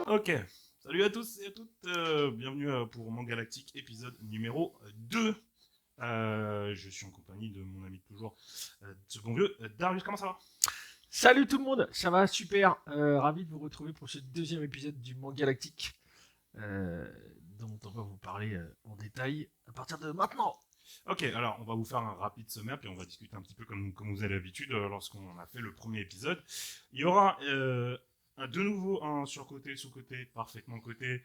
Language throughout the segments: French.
Ok, salut à tous et à toutes, bienvenue pour Manga Galactique épisode numéro 2. Je suis en compagnie de mon ami de toujours, ce bon vieux Darius, comment ça va? Salut tout le monde, ça va super. Ravi de vous retrouver pour ce deuxième épisode du Manga Galactique, euh, dont on va vous parler en détail à partir de maintenant. Ok, alors on va vous faire un rapide sommaire, puis on va discuter un petit peu comme vous avez l'habitude lorsqu'on a fait le premier épisode. Il y aura de nouveau un surcoté, sous-côté, parfaitement coté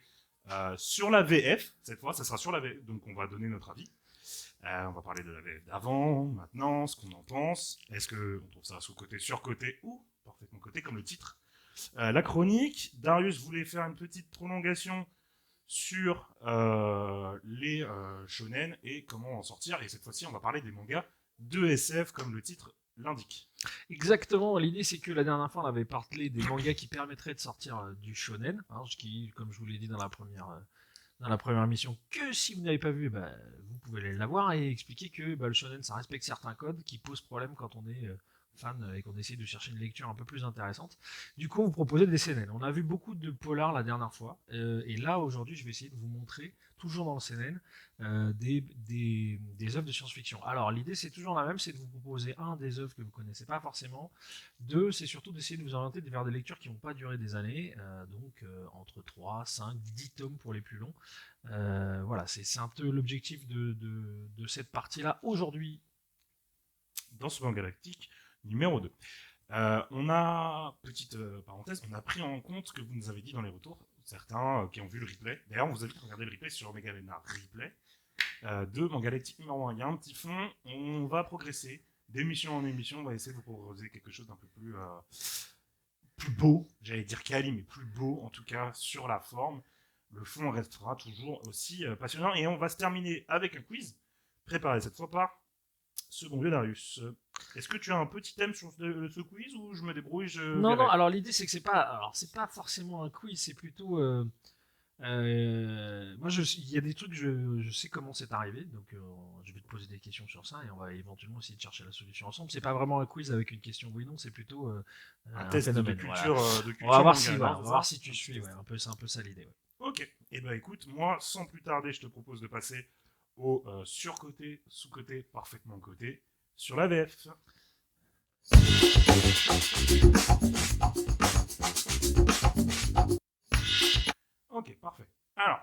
sur la VF, cette fois ça sera sur la VF, donc on va donner notre avis. On va parler de la VF d'avant, maintenant, ce qu'on en pense. Est-ce qu'on trouve ça sous-côté, sur-côté ou parfaitement côté, comme le titre. La chronique, Darius voulait faire une petite prolongation sur les shonen et comment en sortir. Et cette fois-ci, on va parler des mangas de SF, comme le titre l'indique. Exactement, l'idée c'est que la dernière fois on avait parlé des mangas qui permettraient de sortir du shonen, hein, qui, comme je vous l'ai dit dans la première mission, que si vous n'avez pas vu, bah, vous pouvez aller la voir et expliquer que bah, le shonen ça respecte certains codes qui posent problème quand on est fan et qu'on essaie de chercher une lecture un peu plus intéressante. Du coup, on vous proposait des CNN. On a vu beaucoup de polars la dernière fois, et là aujourd'hui, je vais essayer de vous montrer, toujours dans le CNN, des œuvres de science-fiction. Alors, l'idée c'est toujours la même, c'est de vous proposer des œuvres que vous connaissez pas forcément. Deux, c'est surtout d'essayer de vous orienter vers des lectures qui vont pas durer des années, entre 3, 5, 10 tomes pour les plus longs. Voilà, c'est un peu l'objectif de cette partie-là aujourd'hui. Dans ce manga galactique numéro 2. On a, petite parenthèse, on a pris en compte ce que vous nous avez dit dans les retours, certains qui ont vu le replay. D'ailleurs, on vous invite à regarder le replay sur Megalena Replay de Manga Galactique numéro 1. Il y a un petit fond, on va progresser d'émission en émission, on va essayer de vous proposer quelque chose d'un peu plus beau, j'allais dire quali, mais plus beau en tout cas sur la forme. Le fond restera toujours aussi passionnant et on va se terminer avec un quiz préparé cette fois par Second lieu, Darius. Est-ce que tu as un petit thème sur ce quiz ou je me débrouille, je Non, non, verrai. alors l'idée c'est que c'est pas forcément un quiz, c'est plutôt. Moi, il y a des trucs, je sais comment c'est arrivé, donc je vais te poser des questions sur ça et on va éventuellement essayer de chercher la solution ensemble. C'est pas vraiment un quiz avec une question oui non, c'est plutôt Un un test phénomène. Voilà. de On va culture voir si, manga, voilà, non, on c'est va voir ça? si tu Un petit suis. Ouais, test. c'est un peu ça l'idée. Ouais. Ok. Et eh ben écoute, moi, sans plus tarder, je te propose de passer au surcoté, sous-côté, parfaitement côté, sur la VF. Ok, parfait. Alors,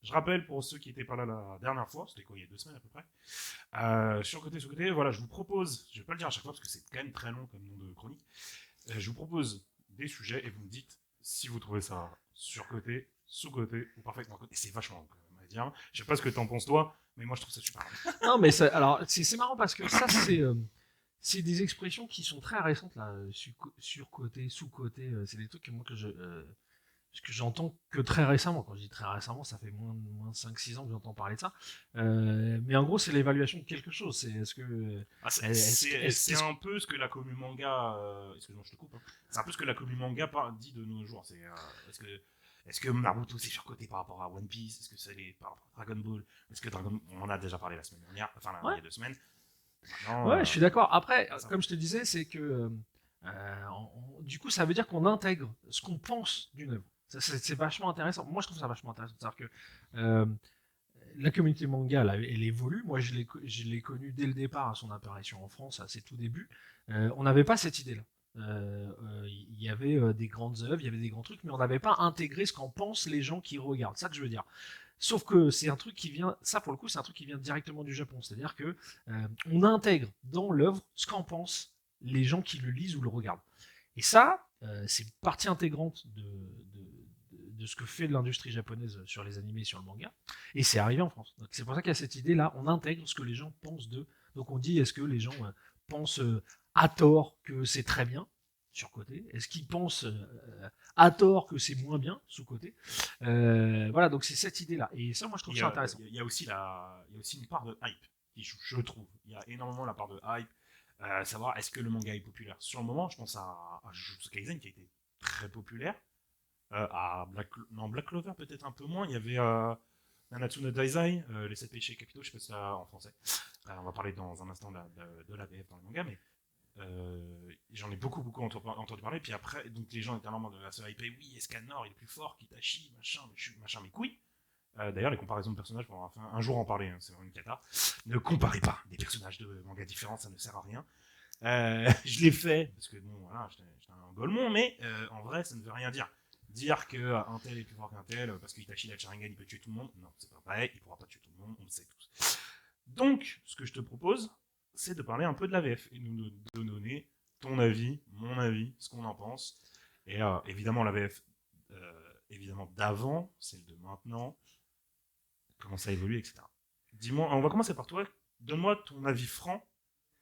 je rappelle pour ceux qui n'étaient pas là la dernière fois, c'était quoi, il y a 2 semaines à peu près. Sur côté, sous côté, voilà, je vous propose, je vais pas le dire à chaque fois parce que c'est quand même très long comme nom de chronique. Je vous propose des sujets et vous me dites si vous trouvez ça surcoté, sous-côté ou parfaitement côté. Et c'est vachement quand même à dire. Je sais pas ce que t'en penses toi, mais moi je trouve ça super. Non, mais alors c'est marrant parce que ça c'est des expressions qui sont très récentes là, surcoté, sous-côté. C'est des trucs que moi que j'entends que très récemment. Quand je dis très récemment, ça fait moins de 5-6 ans que j'entends parler de ça. Mais en gros, c'est l'évaluation de quelque chose. C'est est-ce que. Ah, c'est Est-ce un peu ce que la commu manga. Excuse-moi, je te coupe. Hein. C'est un peu ce que la commu manga dit de nos jours. Est-ce que Naruto c'est surcoté par rapport à One Piece? Est-ce que c'est par rapport à Dragon Ball? Est-ce que Dragon On en a déjà parlé la semaine dernière, enfin il Ouais, y a 2 semaines. Maintenant, ouais, je suis d'accord. Après, ça. comme je te disais, c'est que. Du coup, ça veut dire qu'on intègre ce qu'on pense d'une œuvre. C'est vachement intéressant. Moi, je trouve ça vachement intéressant. C'est-à-dire que euh, la communauté manga, là, elle évolue. Moi, je l'ai connue dès le départ à son apparition en France, à ses tout débuts. On n'avait pas cette idée-là. Il y avait des grandes œuvres, il y avait des grands trucs, mais on n'avait pas intégré ce qu'en pensent les gens qui regardent. C'est ça que je veux dire. Sauf que c'est un truc qui vient, ça pour le coup, c'est un truc qui vient directement du Japon. C'est-à-dire que on intègre dans l'œuvre ce qu'en pensent les gens qui le lisent ou le regardent. Et ça, c'est partie intégrante de ce que fait l'industrie japonaise sur les animés et sur le manga. Et c'est arrivé en France. Donc c'est pour ça qu'il y a cette idée-là, on intègre ce que les gens pensent d'eux. Donc on dit, est-ce que les gens pensent à tort que c'est très bien, sur-côté? Est-ce qu'ils pensent à tort que c'est moins bien, sous-côté? Voilà, donc c'est cette idée-là. Et ça, moi, je trouve ça intéressant. Il y a aussi une part de hype, je trouve. Il y a énormément la part de hype. Savoir est-ce que le manga est populaire. Sur le moment, je pense à Jujutsu Kaisen qui a été très populaire. Non, Black Clover peut-être un peu moins. Il y avait Nanatsu no Taizai, les 7 péchés capitaux, je sais pas si ça en français. On va parler dans un instant de la VF dans le manga, mais J'en ai beaucoup entendu parler. Puis après, donc les gens étaient normalement de la se hyper, oui, Escanor, il est plus fort qu'Itachi, machin, mes couilles. D'ailleurs, les comparaisons de personnages, on va un jour en parler, hein, c'est vraiment une cata. Ne comparez pas des personnages de manga différents, ça ne sert à rien. Je l'ai fait, parce que bon, voilà, j'étais un golemon, mais en vrai, ça ne veut rien dire. Dire qu'un tel est plus fort qu'un tel, parce que Itachi, la Sharingan, il peut tuer tout le monde, non, c'est pas vrai, il pourra pas tuer tout le monde, on le sait tous. Donc, ce que je te propose, c'est de parler un peu de la VF, et de donner ton avis, mon avis, ce qu'on en pense. Et évidemment, la VF, évidemment d'avant, celle de maintenant, comment ça évolue, etc. Dis-moi, on va commencer par toi. Donne-moi ton avis franc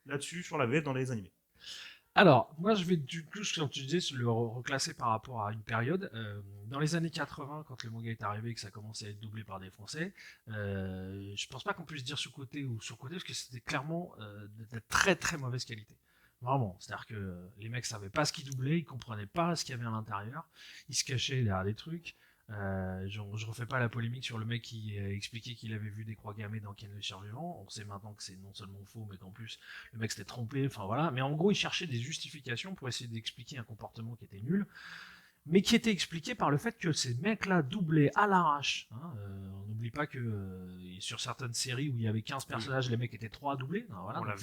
là-dessus sur la VF dans les animés. Alors, moi, je vais du coup, comme tu disais, le reclasser par rapport à une période. Dans les années 80, quand le manga est arrivé et que ça commençait à être doublé par des Français, je pense pas qu'on puisse dire sous-côté ou sur-côté, parce que c'était clairement de très très mauvaise qualité. Vraiment, c'est-à-dire que les mecs savaient pas ce qu'ils doublaient, ils comprenaient pas ce qu'il y avait à l'intérieur, ils se cachaient derrière des trucs. Je refais pas la polémique sur le mec qui expliquait qu'il avait vu des croix gammées dans Ken le Survivant. On sait maintenant que c'est non seulement faux, mais qu'en plus le mec s'était trompé. Enfin voilà. Mais en gros, il cherchait des justifications pour essayer d'expliquer un comportement qui était nul, mais qui était expliqué par le fait que ces mecs-là doublaient à l'arrache. Hein. On n'oublie pas que sur certaines séries où il y avait 15 personnages, les mecs étaient 3 à doubler. Non, voilà, on l'a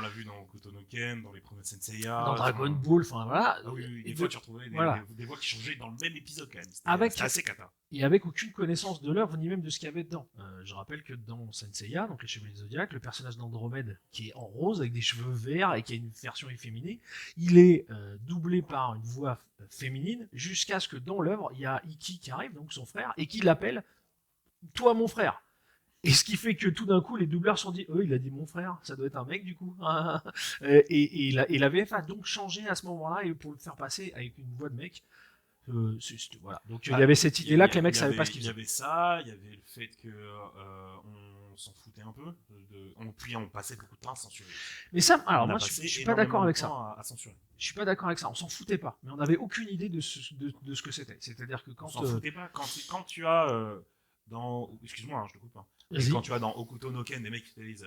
vu dans Okuto no Ken, dans les premiers dans Senseiya. Dragon Ball, enfin voilà. Ah oui, des fois tu retrouvais des voix qui changeaient dans le même épisode quand même. C'était assez cata. Et avec aucune connaissance de l'œuvre, ni même de ce qu'il y avait dedans. Je rappelle que dans Senseiya, donc les Chevaliers du Zodiac, le personnage d'Andromède, qui est en rose, avec des cheveux verts et qui a une version efféminée, il est doublé par une voix féminine, jusqu'à ce que dans l'œuvre, il y a Iki qui arrive, donc son frère, et qui l'appelle « Toi, mon frère ». Et ce qui fait que tout d'un coup, les doubleurs se sont dit, il a dit mon frère, ça doit être un mec du coup. et la VF a donc changé à ce moment-là et pour le faire passer avec une voix de mec. Voilà. Donc il y avait cette idée-là que les mecs savaient pas ce qu'ils faisaient. Il y avait ça, il y avait le fait que on s'en foutait un peu, puis on passait beaucoup de temps à censurer. Mais ça, alors moi je suis pas d'accord avec ça. Je suis pas d'accord avec ça. On s'en foutait pas, mais on n'avait aucune idée de ce que c'était. C'est-à-dire que quand on s'en foutait pas quand tu as dans, excuse-moi, hein, je te coupe. Hein. Quand tu as dans Okuto no Ken des mecs qui te disent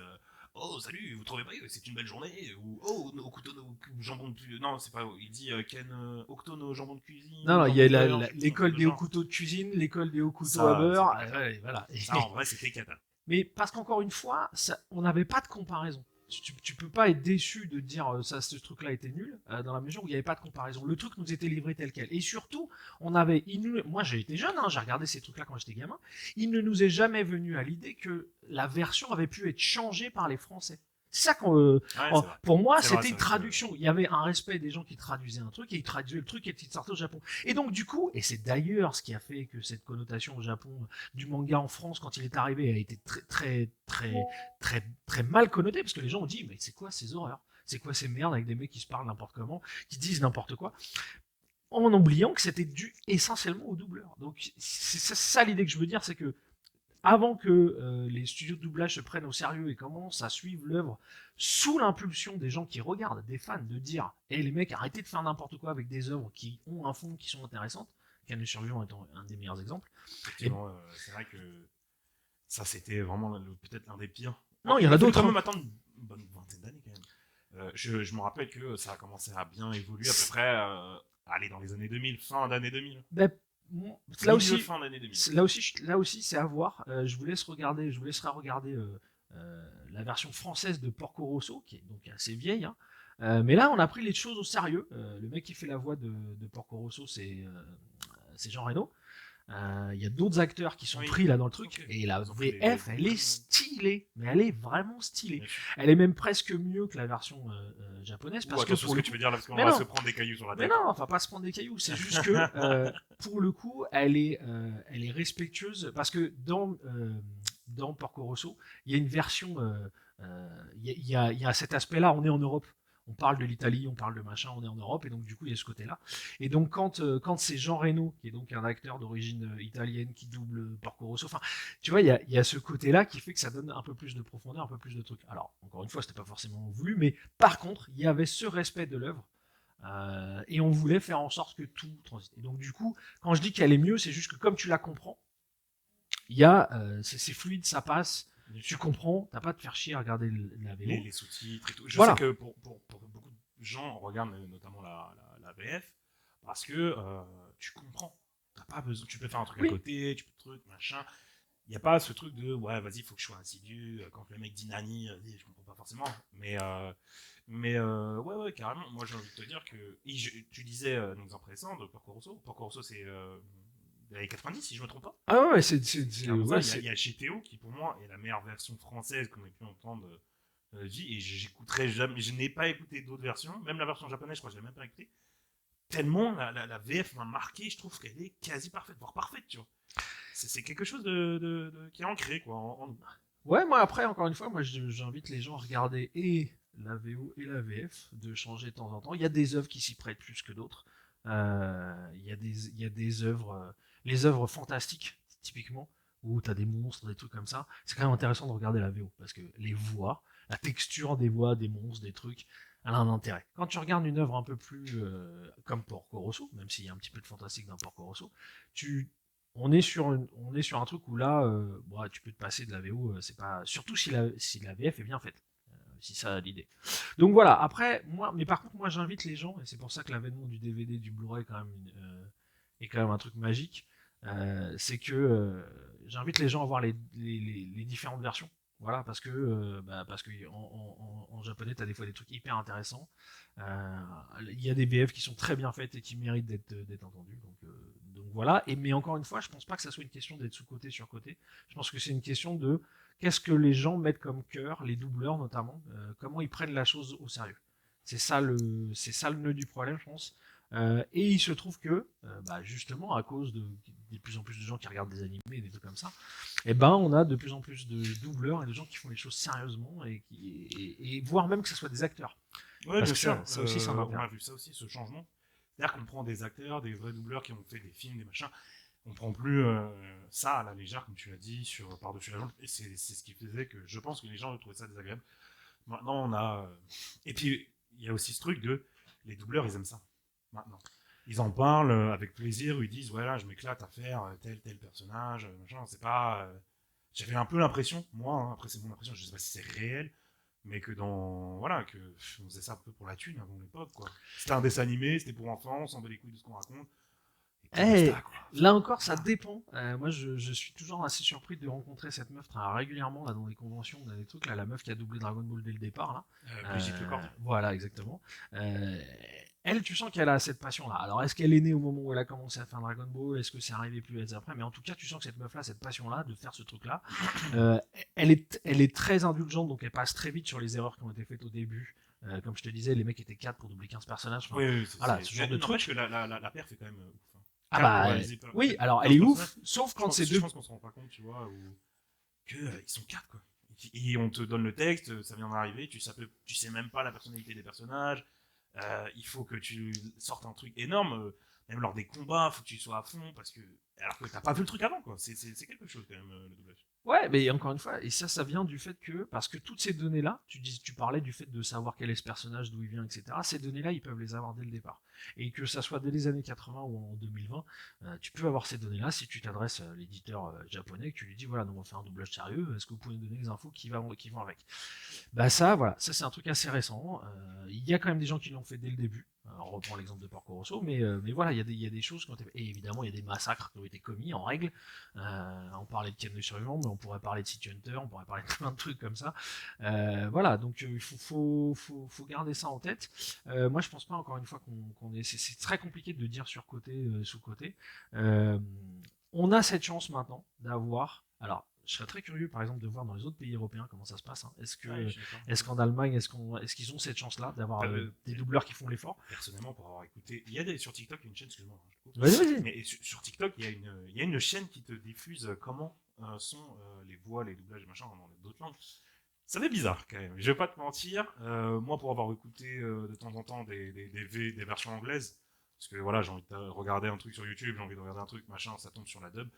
oh salut, vous trouvez pas que c'est une belle journée, ou oh Okuto no jambon de non, c'est pas, il dit Ken Okuto no jambon de cuisine. Non, il y a l'école des Okuto de cuisine, l'école des Okuto à beurre, voilà. Ça en vrai c'était cata. Mais parce qu'encore une fois, on n'avait pas de comparaison. Tu peux pas être déçu de dire ce truc-là était nul dans la mesure où il n'y avait pas de comparaison. Le truc nous était livré tel quel. Et surtout, moi j'ai été jeune, j'ai regardé ces trucs-là quand j'étais gamin. Il ne nous est jamais venu à l'idée que la version avait pu être changée par les Français. C'est ça pour moi, c'était une traduction. Il y avait un respect des gens qui traduisaient un truc et ils traduisaient le truc et ils sortaient au Japon. Et donc du coup, et c'est d'ailleurs ce qui a fait que cette connotation au Japon du manga en France quand il est arrivé a été très mal connotée parce que les gens ont dit mais c'est quoi ces horreurs, c'est quoi ces merdes avec des mecs qui se parlent n'importe comment, qui disent n'importe quoi, en oubliant que c'était dû essentiellement aux doubleurs. Donc c'est ça l'idée que je veux dire, c'est que avant que les studios de doublage se prennent au sérieux et commencent à suivre l'œuvre sous l'impulsion des gens qui regardent, des fans, de dire les mecs, arrêtez de faire n'importe quoi avec des œuvres qui ont un fond, qui sont intéressantes. Ken le Survivant étant un des meilleurs exemples. Effectivement, c'est vrai que ça, c'était vraiment peut-être l'un des pires. Non, il y en a d'autres. Il faut quand même attendre une bonne vingtaine d'années quand même. Je me rappelle que ça a commencé à bien évoluer à peu près dans les années 2000, fin d'année 2000. Là aussi, c'est à voir. Je vous laisserai regarder la version française de Porco Rosso, qui est donc assez vieille. Mais là, on a pris les choses au sérieux. Le mec qui fait la voix de Porco Rosso, c'est Jean Reno. Il y a d'autres acteurs qui sont pris là dans le truc. Okay. Et la VF, elle est stylée. Mais elle est vraiment stylée. Elle est même presque mieux que la version japonaise. Parce que ce que tu veux dire là, parce qu'on va se prendre des cailloux sur la tête. Mais non, on va pas se prendre des cailloux. C'est juste que pour le coup, elle est respectueuse. Parce que dans Porco Rosso, il y a une version. Il y a cet aspect-là. On est en Europe. On parle de l'Italie, on parle de machin, on est en Europe, et donc du coup il y a ce côté-là. Et donc quand c'est Jean Reno, qui est donc un acteur d'origine italienne qui double Porco Rosso, enfin, tu vois, il y a ce côté-là qui fait que ça donne un peu plus de profondeur, un peu plus de trucs. Alors, encore une fois, c'était pas forcément voulu, mais par contre, il y avait ce respect de l'œuvre, et on voulait faire en sorte que tout transite. Et donc du coup, quand je dis qu'elle est mieux, c'est juste que comme tu la comprends, il y a, c'est fluide, ça passe. Tu comprends, t'as pas à te faire chier à regarder la VO. Les sous-titres et tout. Je sais que pour beaucoup, gens regardent notamment la VF parce que tu comprends. T'as pas besoin, tu peux faire un truc à Oui. côté, tu peux truc, machin. Il n'y a pas ce truc de ouais, vas-y, faut que je sois assidu. Quand le mec dit nani, je comprends pas forcément. Mais ouais, carrément. Moi, j'ai envie de te dire que. Tu disais un exemple récent de Porco Rosso. Porco Rosso, c'est des années 90, si je me trompe pas. Ah ouais, Clairement ça. ouais, Il y a GTO qui, pour moi, est la meilleure version française qu'on ait pu entendre de vie. Et j'écouterai jamais. Je n'ai pas écouté d'autres versions. Même la version japonaise, je crois que je l'ai même pas écoutée. Tellement la VF m'a marqué, je trouve qu'elle est quasi parfaite, voire parfaite, tu vois. C'est quelque chose qui est ancré, quoi, en nous. Ouais, moi après, encore une fois, moi j'invite les gens à regarder et la VO et la VF, de changer de temps en temps. Il y a des œuvres qui s'y prêtent plus que d'autres. Il y a des œuvres, les œuvres fantastiques, typiquement, où tu as des monstres, des trucs comme ça. C'est quand même intéressant de regarder la VO, parce que les voix, la texture des voix, des monstres, des trucs, elle a un intérêt. Quand tu regardes une œuvre un peu plus comme Porco Rosso, même s'il y a un petit peu de fantastique dans Porco Rosso, tu, on est sur un truc où là, bon, tu peux te passer de la VO, c'est pas, surtout si la VF est bien faite, si ça a l'idée. Donc voilà, après, moi, mais par contre, moi j'invite les gens, et c'est pour ça que l'avènement du DVD, du Blu-ray quand même, est quand même un truc magique, c'est que j'invite les gens à voir les différentes versions. Voilà, parce que en japonais, tu as des fois des trucs hyper intéressants. Il y a des VF qui sont très bien faites et qui méritent d'être entendues. Donc voilà. Mais encore une fois, je pense pas que ça soit une question d'être sous-côté, sur-côté. Je pense que c'est une question de qu'est-ce que les gens mettent comme cœur, les doubleurs notamment, comment ils prennent la chose au sérieux. C'est ça le nœud du problème, je pense. Et il se trouve que, justement, à cause de plus en plus de gens qui regardent des animés et des trucs comme ça, et ben, on a de plus en plus de doubleurs et de gens qui font les choses sérieusement et voire même que ce soit des acteurs. Ouais, Parce bien que sûr. ça aussi, c'est un On intérêt. a vu ça aussi, ce changement. C'est-à-dire qu'on prend des acteurs, des vrais doubleurs qui ont fait des films, des machins. On prend plus ça à la légère, comme tu l'as dit, par-dessus la jambe. Et c'est ce qui faisait que je pense que les gens trouvaient ça désagréable. Maintenant, on a. Et puis, il y a aussi ce truc de. Les doubleurs, ils aiment ça. Maintenant. Ils en parlent avec plaisir, ils disent voilà, je m'éclate à faire tel personnage, machin. C'est pas. J'avais un peu l'impression, moi, hein, après c'est mon impression, je sais pas si c'est réel, mais que dans. Voilà, que on faisait ça un peu pour la thune avant l'époque, quoi. C'était un dessin animé, c'était pour enfants, on s'en bat les couilles de ce qu'on raconte. Et puis Eh, basta, quoi. Enfin, là encore, ça voilà. dépend. Moi, je suis toujours assez surpris de rencontrer cette meuf très régulièrement là, dans les conventions, dans des trucs. Là, la meuf qui a doublé Dragon Ball dès le départ. Là. Brigitte Lecordier. Voilà, exactement. Euh, Elle, tu sens qu'elle a cette passion-là. Alors, est-ce qu'elle est née au moment où elle a commencé à faire Dragon Ball? Est-ce que c'est arrivé plus vite après? Mais en tout cas, tu sens que cette meuf-là, cette passion-là, de faire ce truc-là, euh, elle est très indulgente, donc elle passe très vite sur les erreurs qui ont été faites au début. Comme je te disais, les mecs étaient 4 pour doubler 15 personnages. Enfin, Oui, voilà, ce genre de n'empêche truc. que la perf est quand même ouf. Hein. Ah 4 pour bah, réaliser oui, alors elle 15 est personnages. ouf, sauf quand c'est Je deux. pense qu'on se rend pas compte, tu vois, que ils sont 4 quoi. Et on te donne le texte, ça vient d'arriver, tu sais même pas la personnalité des personnages. Il faut que tu sortes un truc énorme. Même lors des combats, il faut que tu sois à fond parce que alors que t'as pas vu le truc avant quoi. C'est quelque chose quand même le doublage. Ouais, mais encore une fois, et ça vient du fait que, parce que toutes ces données-là, tu parlais du fait de savoir quel est ce personnage, d'où il vient, etc. Ces données-là, ils peuvent les avoir dès le départ. Et que ça soit dès les années 80 ou en 2020, tu peux avoir ces données-là si tu t'adresses à l'éditeur japonais, que tu lui dis, voilà, nous on va faire un doublage sérieux, est-ce que vous pouvez nous donner les infos qui vont avec? Bah ça, voilà, ça c'est un truc assez récent. Il y a quand même des gens qui l'ont fait dès le début. On reprend l'exemple de Porco Rosso, mais voilà, il y a des choses qui ont été... Et évidemment, il y a des massacres qui ont été commis en règle. On parlait de Ken le Survivant, mais on pourrait parler de City Hunter, on pourrait parler de plein de trucs comme ça. Voilà, donc il faut garder ça en tête. Moi, je pense pas, encore une fois, qu'on est... C'est très compliqué de dire sur côté, sous côté. On a cette chance maintenant d'avoir... Alors, je serais très curieux, par exemple, de voir dans les autres pays européens comment ça se passe. Hein. Ouais, Est-ce qu'en Allemagne, est-ce qu'ils ont cette chance-là d'avoir des doubleurs qui font l'effort? personnellement, pour avoir écouté, il y a sur TikTok une chaîne, excuse-moi, hein, je coupe. Vas-y, vas-y. Mais sur TikTok, il y a une chaîne qui te diffuse comment sont les voix, les doublages et machin dans d'autres langues. Ça fait bizarre quand même. Je vais pas te mentir. Moi, pour avoir écouté de temps en temps des versions anglaises, parce que voilà, j'ai envie de regarder un truc sur YouTube, j'ai envie de regarder un truc, machin, ça tombe sur la dub.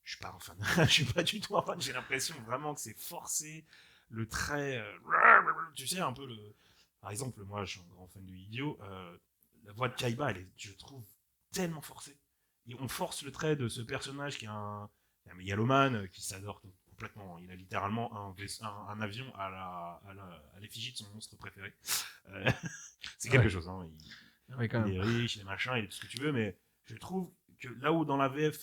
Je suis pas un fan. Je suis pas du tout un fan. J'ai l'impression vraiment que c'est forcé. Le trait. Tu sais, un peu le. Par exemple, moi, je suis un grand fan de Idio. La voix de Kaiba, elle est, je trouve, tellement forcée. Et on force le trait de ce personnage qui est un mégalomane, qui s'adore complètement. Il a littéralement un avion à l'effigie de son monstre préféré. Euh, c'est quelque chose. Hein. Ouais, quand Il est même. riche, il est machin, il est tout ce que tu veux, mais je trouve que là où dans la VF,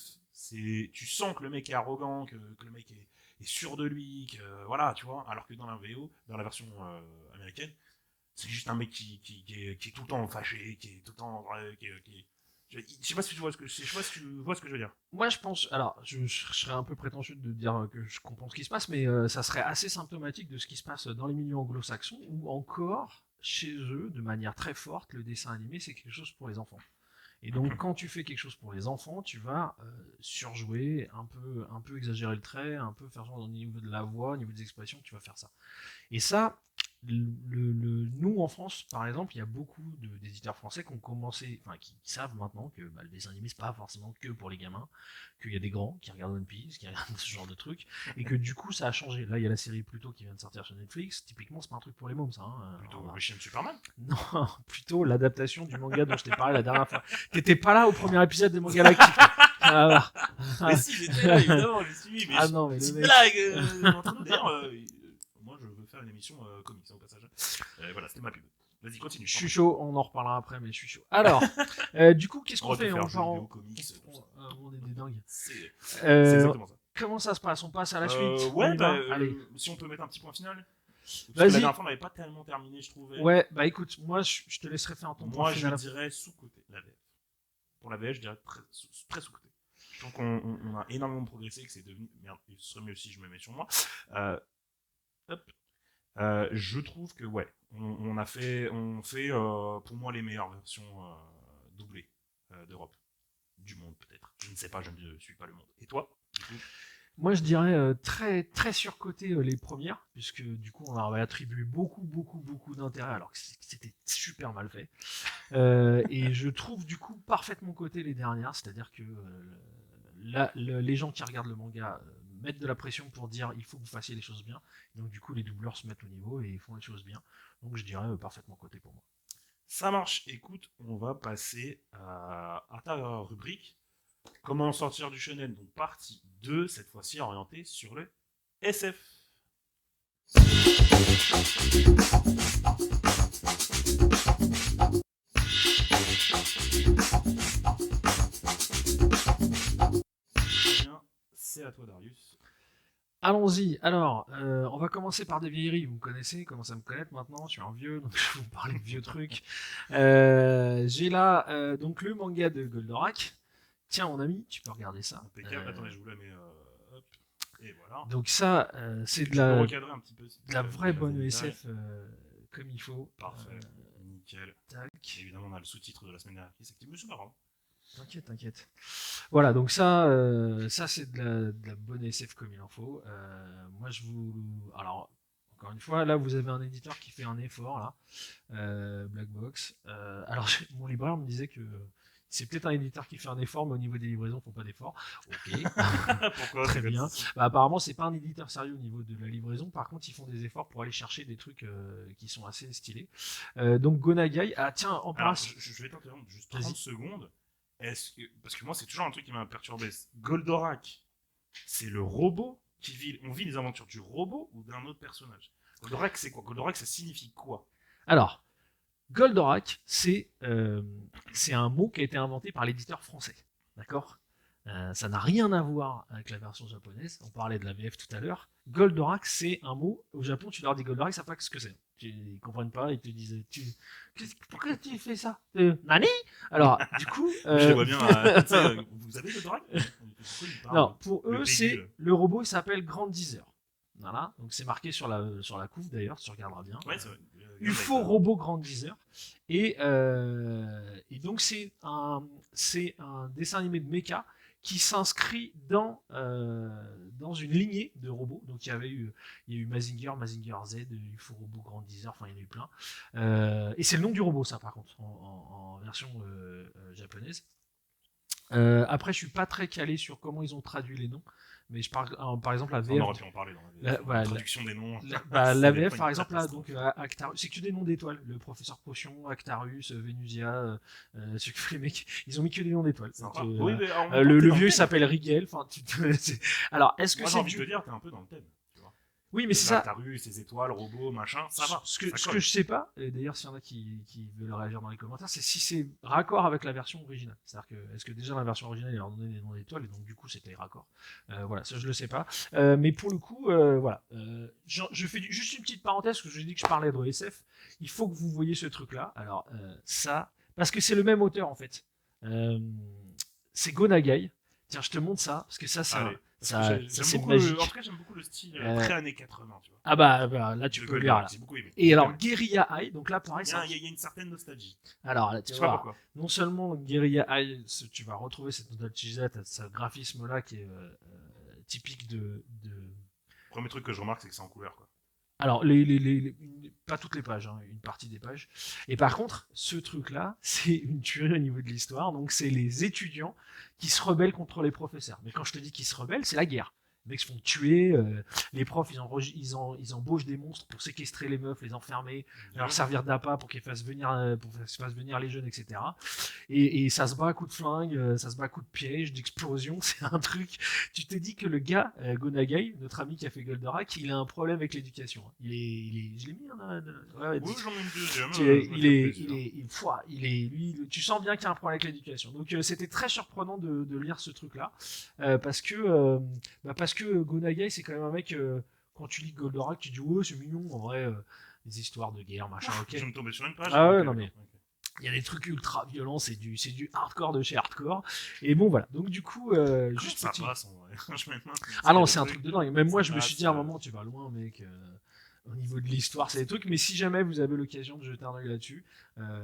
tu sens que le mec est arrogant, que le mec est sûr de lui, que voilà, tu vois, alors que dans la VO, dans la version américaine, c'est juste un mec qui est tout le temps fâché, qui est tout le temps. Je sais pas si tu vois je sais pas si tu vois ce que je veux dire. Moi, je pense. Alors, je serais un peu prétentieux de dire que je comprends ce qui se passe, mais ça serait assez symptomatique de ce qui se passe dans les milieux anglo-saxons, où encore, chez eux, de manière très forte, le dessin animé, c'est quelque chose pour les enfants. Et donc, quand tu fais quelque chose pour les enfants, tu vas surjouer, un peu exagérer le trait, un peu faire genre au niveau de la voix, au niveau des expressions, tu vas faire ça. Et ça, nous en France, par exemple, il y a beaucoup d'éditeurs français qui ont commencé, enfin qui savent maintenant que le dessin animé c'est pas forcément que pour les gamins, qu'il y a des grands qui regardent One Piece, qui regardent ce genre de trucs, et que du coup ça a changé. Là, il y a la série Pluto qui vient de sortir sur Netflix. Typiquement, c'est pas un truc pour les mômes, ça. Hein. Plutôt Richie Superman. Non, plutôt l'adaptation du manga dont je t'ai parlé la dernière fois. T'étais pas là au premier épisode des mangas galactiques. Ah, Mais si, j'étais là, évidemment, j'ai suivi. Mais non, mais petite le mec. blague. D'ailleurs, moi, je veux faire une émission comics au passage. Voilà, c'était ma pub. Vas-y, continue. Je suis chaud, on en reparlera après, mais je suis chaud. Alors, du coup, qu'est-ce qu'on fait? On part comics, on est des dingues. C'est Euh, exactement ça. Comment ça se passe? On passe à la suite? Ouais, allez. si on peut mettre un petit point final. Parce que la Vas-y. dernière fois, on n'avait pas tellement terminé, je trouvais. Ouais, bah écoute, moi je te laisserai faire ton point Moi, final. je dirais sous-côté, la VF. Pour la VF, je dirais très sous-côté. Je trouve qu'on a énormément progressé, que c'est devenu. Merde, ce serait mieux si je me mets sur moi. Hop. Je trouve que, ouais, on fait pour moi les meilleures versions doublées d'Europe. Du monde, peut-être. Je ne sais pas, je ne suis pas le monde. Et toi, du coup? Moi je dirais très, très surcoté les premières, puisque du coup on leur avait attribué beaucoup d'intérêt alors que c'était super mal fait. Et je trouve du coup parfaitement coté les dernières, c'est-à-dire que les gens qui regardent le manga mettent de la pression pour dire il faut que vous fassiez les choses bien. Donc du coup les doubleurs se mettent au niveau et font les choses bien. Donc je dirais parfaitement coté pour moi. Ça marche. Écoute, on va passer à ta rubrique. Comment sortir du shonen, donc partie 2, cette fois-ci orientée sur le SF. Bien, c'est à toi Darius. Allons-y. Alors, on va commencer par des vieilleries. Vous me connaissez, commencez à me connaître maintenant. Je suis un vieux, donc je vais vous parler de vieux trucs. J'ai là donc le manga de Goldorak. Tiens, mon ami, tu peux regarder ça. Impeccable. Attendez, je vous la mets. Hop. Et voilà. Donc ça, c'est de un petit peu, la vraie bonne ESF comme il faut. Parfait. Nickel. Tac. Évidemment, on a le sous-titre de la semaine dernière qui s'active. Mais c'est pas grave. T'inquiète. Voilà, donc ça c'est de la bonne SF comme il en faut. Moi, je vous. Alors, encore une fois, là, vous avez un éditeur qui fait un effort, là. Blackbox. Alors, mon libraire me disait que c'est peut-être un éditeur qui fait un effort, mais au niveau des livraisons, ils font pas d'effort. Ok. Pourquoi? Très bien. Bah, apparemment, c'est pas un éditeur sérieux au niveau de la livraison. Par contre, ils font des efforts pour aller chercher des trucs qui sont assez stylés. Donc, Gonagai. Ah, tiens, en place. Je vais t'interrompre juste 30 secondes. Parce que moi, c'est toujours un truc qui m'a perturbé. Goldorak, c'est le robot qui vit. On vit les aventures du robot ou d'un autre personnage? Goldorak, c'est quoi? Goldorak, ça signifie quoi? Alors, Goldorak, c'est un mot qui a été inventé par l'éditeur français. D'accord? Ça n'a rien à voir avec la version japonaise. On parlait de la VF tout à l'heure. Goldorak, c'est un mot. Au Japon, tu leur dis Goldorak, ils savent pas ce que c'est. Ils comprennent pas, ils te disent pourquoi tu fais ça? Nani? Alors, du coup. Je les vois bien. Vous avez Goldorak? Non, pour eux, c'est le robot, il s'appelle Grandizer. Voilà, donc c'est marqué sur la couve d'ailleurs, tu regarderas bien. Ouais, c'est vrai. UFO Robot Grandizer. Et donc c'est un dessin animé de mecha qui s'inscrit dans une lignée de robots. Donc il y a eu Mazinger Z, UFO Robot Grandizer, enfin il y en a eu plein. Et c'est le nom du robot ça par contre, en version japonaise. Après, je suis pas très calé sur comment ils ont traduit les noms, mais je parle, par exemple, la On VF. aurait pu en parler dans la VF. Voilà, Traduction des noms. la C'est des VF, fois par une exemple, là, catastrophe. donc Actarus, c'est que des noms d'étoiles. Le professeur Potion, Actarus, Vénusia, ceux qui font les mecs, ils ont mis que des noms d'étoiles. Donc, Sympa. Oui, mais en même temps, le t'es dans vieux il thème. s'appelle Rigel. Enfin, alors, est-ce que Moi, j'ai c'est envie de te du. dire, t'es un peu dans le thème. Tu vois. Oui, mais c'est Là, ça. t'as vu ces étoiles, robots, machin, ça va. Ce Ça que colle. je sais pas, et d'ailleurs s'il y en a qui veulent réagir dans les commentaires, c'est si c'est raccord avec la version originale. C'est-à-dire que est-ce que déjà la version originale il leur donnait des noms d'étoiles et donc du coup c'était raccord. Voilà, ça je le sais pas. Mais pour le coup, voilà. Je fais juste une petite parenthèse parce que je dis que je parlais de SF. Il faut que vous voyez ce truc-là. Alors ça, parce que c'est le même auteur en fait. Euh, c'est Gonagai. Tiens, je te montre ça parce que ça c'est Allez. Parce que ça j'aime c'est beaucoup magique. en tout cas, j'aime beaucoup le style Euh, très années 80, tu vois. Ah bah, là tu De peux lire Goldorak, là. j'ai beaucoup aimé. Et alors Guerilla Eye, donc là pareil, Il y a une certaine nostalgie. alors là, tu Je sais pas vois, pourquoi. non seulement Guerilla Eye, tu vas retrouver cette nostalgie, ce graphisme là qui est typique de. Premier truc que je remarque, c'est que c'est en couleur, quoi. Alors, pas toutes les pages, hein, une partie des pages. Et par contre, ce truc-là, c'est une tuerie au niveau de l'histoire. Donc, c'est les étudiants qui se rebellent contre les professeurs. Mais quand je te dis qu'ils se rebellent, c'est la guerre. Les mecs se font tuer, les profs ils embauchent des monstres pour séquestrer les meufs, les enfermer, leur servir d'appât pour qu'ils fassent venir les jeunes, etc. Et ça se bat à coups de flingue, ça se bat à coups de piège, d'explosion, c'est un truc. Tu te dis que le gars, Gonagai, notre ami qui a fait Goldorak, il a un problème avec l'éducation. Je l'ai mis, hein, Oui, j'en ai une deuxième. tu sens bien qu'il y a un problème avec l'éducation. Donc c'était très surprenant de lire ce truc-là, parce que Gonagai, c'est quand même un mec, quand tu lis Goldorak, tu dis ouais, c'est mignon, en vrai, des histoires de guerre, machin, ok. Je vais me tomber sur une page. Ah ouais, non mais. Il y a des trucs ultra violents, c'est du hardcore de chez hardcore. Et bon, voilà. Donc, du coup, juste ça petit. passe en vrai. Ah non, c'est un truc de dingue. Même moi, je me suis dit à un moment, tu vas loin, mec. Au niveau de l'histoire, c'est des trucs. Mais si jamais vous avez l'occasion de jeter un œil là-dessus,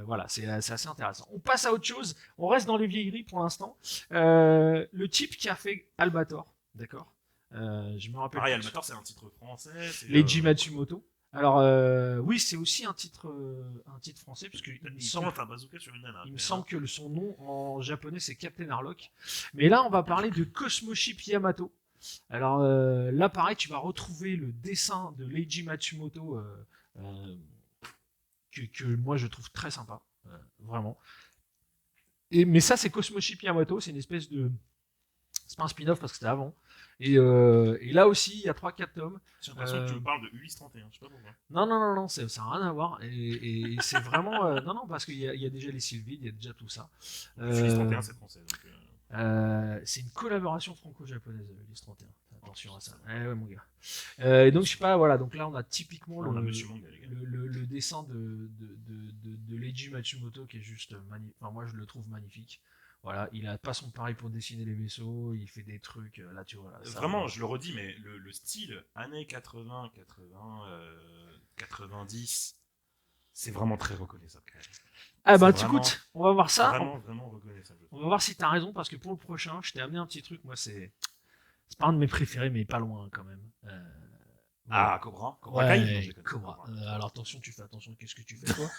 voilà, c'est assez intéressant. On passe à autre chose. On reste dans les vieilleries pour l'instant. Le type qui a fait Albator, d'accord. Je me rappelle. Pareil, Albator, c'est un titre français. Leiji Matsumoto. Alors oui, c'est aussi un titre français parce que il me semble que son nom en japonais c'est Captain Harlock. Mais là, on va parler de Cosmoship Yamato. Alors là, pareil, tu vas retrouver le dessin de Leiji Matsumoto que moi je trouve très sympa, vraiment. Mais ça, c'est Cosmoship Yamato, c'est une espèce de, c'est pas un spin-off parce que c'était avant. Et là aussi, il y a 3-4 tomes. J'ai l'impression que tu me parles de Ulysse 31, je sais pas pourquoi. Non, ça n'a rien à voir. Et c'est vraiment. Non, parce qu'il y a déjà les Sylvides, il y a déjà tout ça. Ulysse 31, c'est français. C'est une collaboration franco-japonaise, Ulysse 31. Attention à ça. Ouais, mon gars. Et donc, je sais pas, voilà. Donc là, on a typiquement le dessin de Leiji Matsumoto qui est juste magnifique. Enfin, moi, je le trouve magnifique. Voilà, il a pas son pareil pour dessiner les vaisseaux, il fait des trucs, là tu vois. Là, vraiment, je le redis, mais le style années 80, 90, c'est vraiment très reconnaissable. Ah bah écoute, on va voir ça. Vraiment reconnaissable. On va voir si t'as raison, parce que pour le prochain, je t'ai amené un petit truc, moi c'est pas un de mes préférés, mais pas loin quand même. Ah, Cobra. Ouais, Cobra. Alors attention, tu fais attention, qu'est-ce que tu fais toi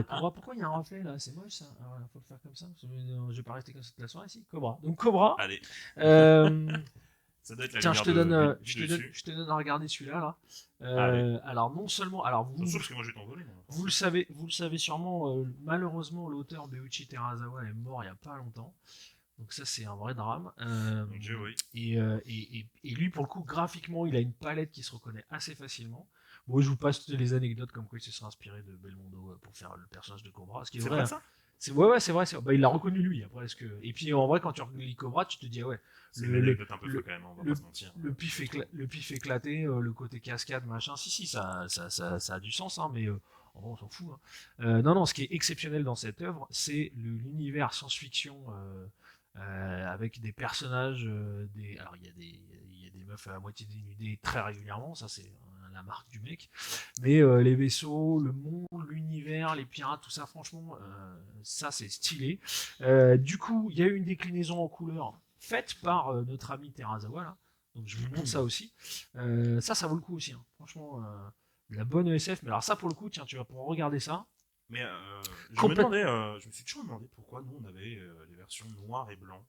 Cobra, pourquoi il y a un reflet là? C'est moche ça. Ah, voilà, faut le faire comme ça. Je vais pas rester comme ça toute la soirée ici. Cobra. Donc Cobra. Allez. Ça doit être la tiens, je te donne à regarder celui-là là. Alors non seulement, alors parce que moi je vais t'envoler. Vous le savez sûrement. Malheureusement, l'auteur Beuichi Terazawa est mort il y a pas longtemps. Donc ça c'est un vrai drame. Oui. Et lui pour le coup graphiquement il a une palette qui se reconnaît assez facilement. Bon, je vous passe toutes les anecdotes comme quoi il se serait inspiré de Belmondo pour faire le personnage de Cobra. Ce qui est vrai, ça. C'est vrai. Bah, il l'a reconnu lui après. Et puis en vrai quand tu relis Cobra tu te dis ouais. C'est une anecdote un peu folle quand même, on va pas se mentir. Le pif éclaté, le côté cascade machin. Si ça a du sens hein, mais on s'en fout. Hein. Non, ce qui est exceptionnel dans cette œuvre c'est l'univers science-fiction. Avec des personnages, alors il y a des meufs à moitié dénudées très régulièrement, ça c'est la marque du mec, mais les vaisseaux, le monde, l'univers, les pirates, tout ça franchement, ça c'est stylé. Du coup, il y a eu une déclinaison en couleur faite par notre ami Terazawa là, donc je vous montre ça aussi. Ça vaut le coup aussi, hein. Franchement, de la bonne ESF, mais alors ça pour le coup, tiens, tu vas pouvoir regarder ça. Mais Complète- je me suis toujours demandé pourquoi nous on avait les versions noir et blanc.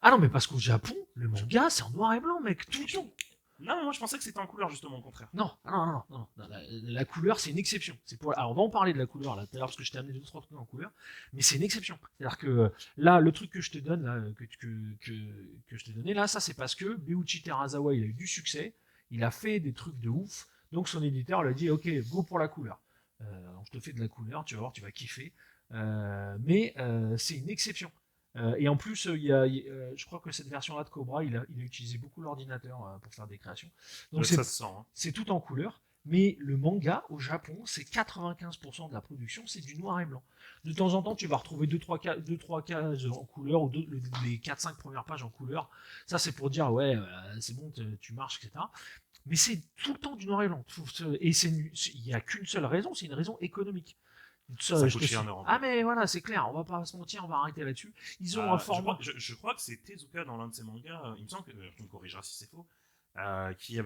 Ah non, mais parce qu'au Japon, le manga, c'est en noir et blanc, mec, tout le temps. Non, mais moi je pensais que c'était en couleur justement, au contraire. Non, non, non, non, non. La couleur, c'est une exception. C'est pour... Alors, on va en parler de la couleur là tout à l'heure parce que je t'ai amené deux trois trucs en couleur, mais c'est une exception. C'est-à-dire que là, le truc que je te donne, là, que je t'ai donné là, ça c'est parce que Beuchi Terazawa, il a eu du succès, il a fait des trucs de ouf, donc son éditeur lui a dit, ok, go pour la couleur. Je te fais de la couleur, tu vas voir, tu vas kiffer. Mais c'est une exception. Et en plus, je crois que cette version-là de Cobra, il a utilisé beaucoup l'ordinateur pour faire des créations. Donc Ça se sent. Hein. c'est tout en couleur. Mais le manga, au Japon, c'est 95% de la production, c'est du noir et blanc. De temps en temps, tu vas retrouver 2-3 cases en couleur, ou les 4-5 premières pages en couleur. Ça, c'est pour dire, ouais, c'est bon, tu marches, etc. Mais c'est tout le temps du noir et blanc. Et il n'y a qu'une seule raison, c'est une raison économique. Ça coûte cher en Europe. Ah mais voilà, c'est clair, on va pas se mentir, on va arrêter là-dessus. Ils ont un format. Je crois que c'est Tezuka dans l'un de ses mangas, il me semble que tu me corrigeras si c'est faux, qui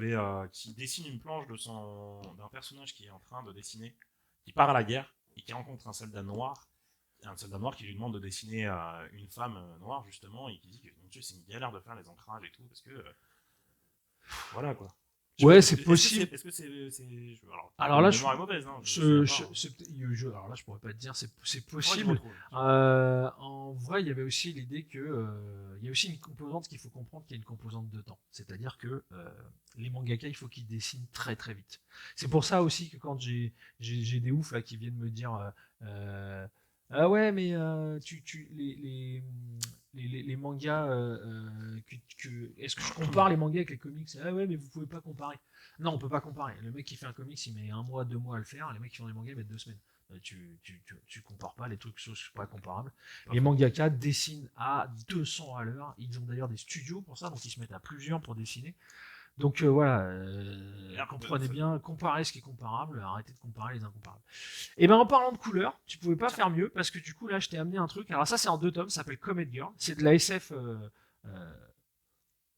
dessine une planche d'un personnage qui est en train de dessiner, qui part à la guerre et qui rencontre un soldat noir qui lui demande de dessiner une femme noire justement et qui dit que mon Dieu, c'est une galère de faire les ancrages et tout parce que voilà quoi. Ouais, c'est possible. Est-ce que c'est alors là, la mémoire est mauvaise. Hein, alors là, je pourrais pas te dire, c'est possible. En vrai, il y avait aussi l'idée que il y a aussi une composante qu'il faut comprendre, qu'il y a une composante de temps. C'est-à-dire que les mangaka, il faut qu'ils dessinent très très vite. C'est pour ça aussi que quand j'ai des oufs là qui viennent me dire ah ouais, mais les mangas, est-ce que je compare les mangas avec les comics? Ah ouais, mais vous pouvez pas comparer. Non, on peut pas comparer. Le mec qui fait un comics, il met 1 mois, 2 mois à le faire. Les mecs qui font des mangas, ils mettent 2 semaines. Tu compares pas, les trucs sont pas comparables. Les mangaka dessinent à 200 à l'heure. Ils ont d'ailleurs des studios pour ça, donc ils se mettent à plusieurs pour dessiner. Donc voilà, comprenez bien, comparez ce qui est comparable, arrêtez de comparer les incomparables. Et ben en parlant de couleurs, tu pouvais pas faire mieux parce que du coup là je t'ai amené un truc. Alors ça c'est en 2 tomes, ça s'appelle Comet Girl. C'est de la SF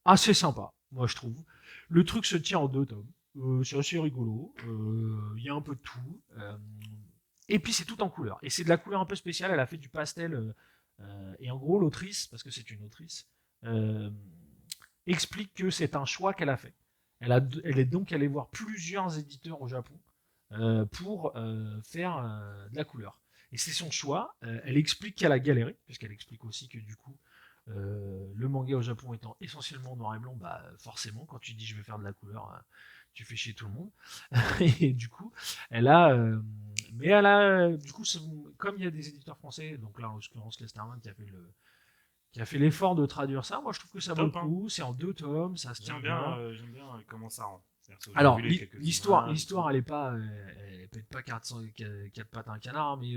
assez sympa, moi je trouve. Le truc se tient en 2 tomes. C'est assez rigolo. Il y a un peu de tout. Et puis c'est tout en couleur. Et c'est de la couleur un peu spéciale. Elle a fait du pastel. Et en gros l'autrice, parce que c'est une autrice, explique que c'est un choix qu'elle a fait. Elle est donc allée voir plusieurs éditeurs au Japon pour faire de la couleur. Et c'est son choix. Elle explique qu'elle a galéré, puisqu'elle explique aussi que du coup, le manga au Japon étant essentiellement noir et blanc, bah forcément, quand tu dis je vais faire de la couleur, tu fais chier tout le monde. Et du coup, du coup, comme il y a des éditeurs français, donc là en l'occurrence Lesterman qui a fait l'effort de traduire ça. Moi, je trouve que ça vaut le coup. C'est en 2 tomes, ça se tient bien. J'aime bien comment ça rend. Alors, l'histoire, elle est pas, elle pète pas 4 pattes à un canard, mais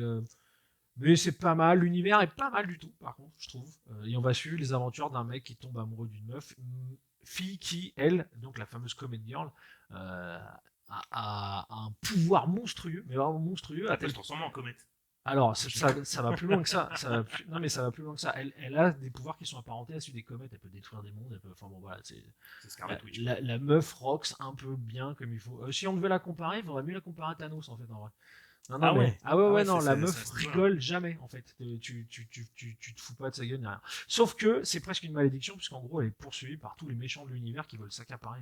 c'est pas mal. L'univers est pas mal du tout, par contre, je trouve. Et on va suivre les aventures d'un mec qui tombe amoureux d'une meuf, une fille qui, elle, donc la fameuse Comet Girl, a un pouvoir monstrueux, mais vraiment monstrueux. Elle se transforme en comète. Alors, ça va plus loin que ça. Non, mais ça va plus loin que ça. Elle a des pouvoirs qui sont apparentés à ceux des comètes. Elle peut détruire des mondes. Enfin bon, voilà. C'est Scarlet Witch. La meuf rocks un peu bien comme il faut. Si on devait la comparer, il faudrait mieux la comparer à Thanos en fait, en vrai. Non, ouais, non, la meuf rigole jamais en fait. Tu te fous pas de sa gueule ni rien. Sauf que c'est presque une malédiction, puisqu'en gros elle est poursuivie par tous les méchants de l'univers qui veulent s'accaparer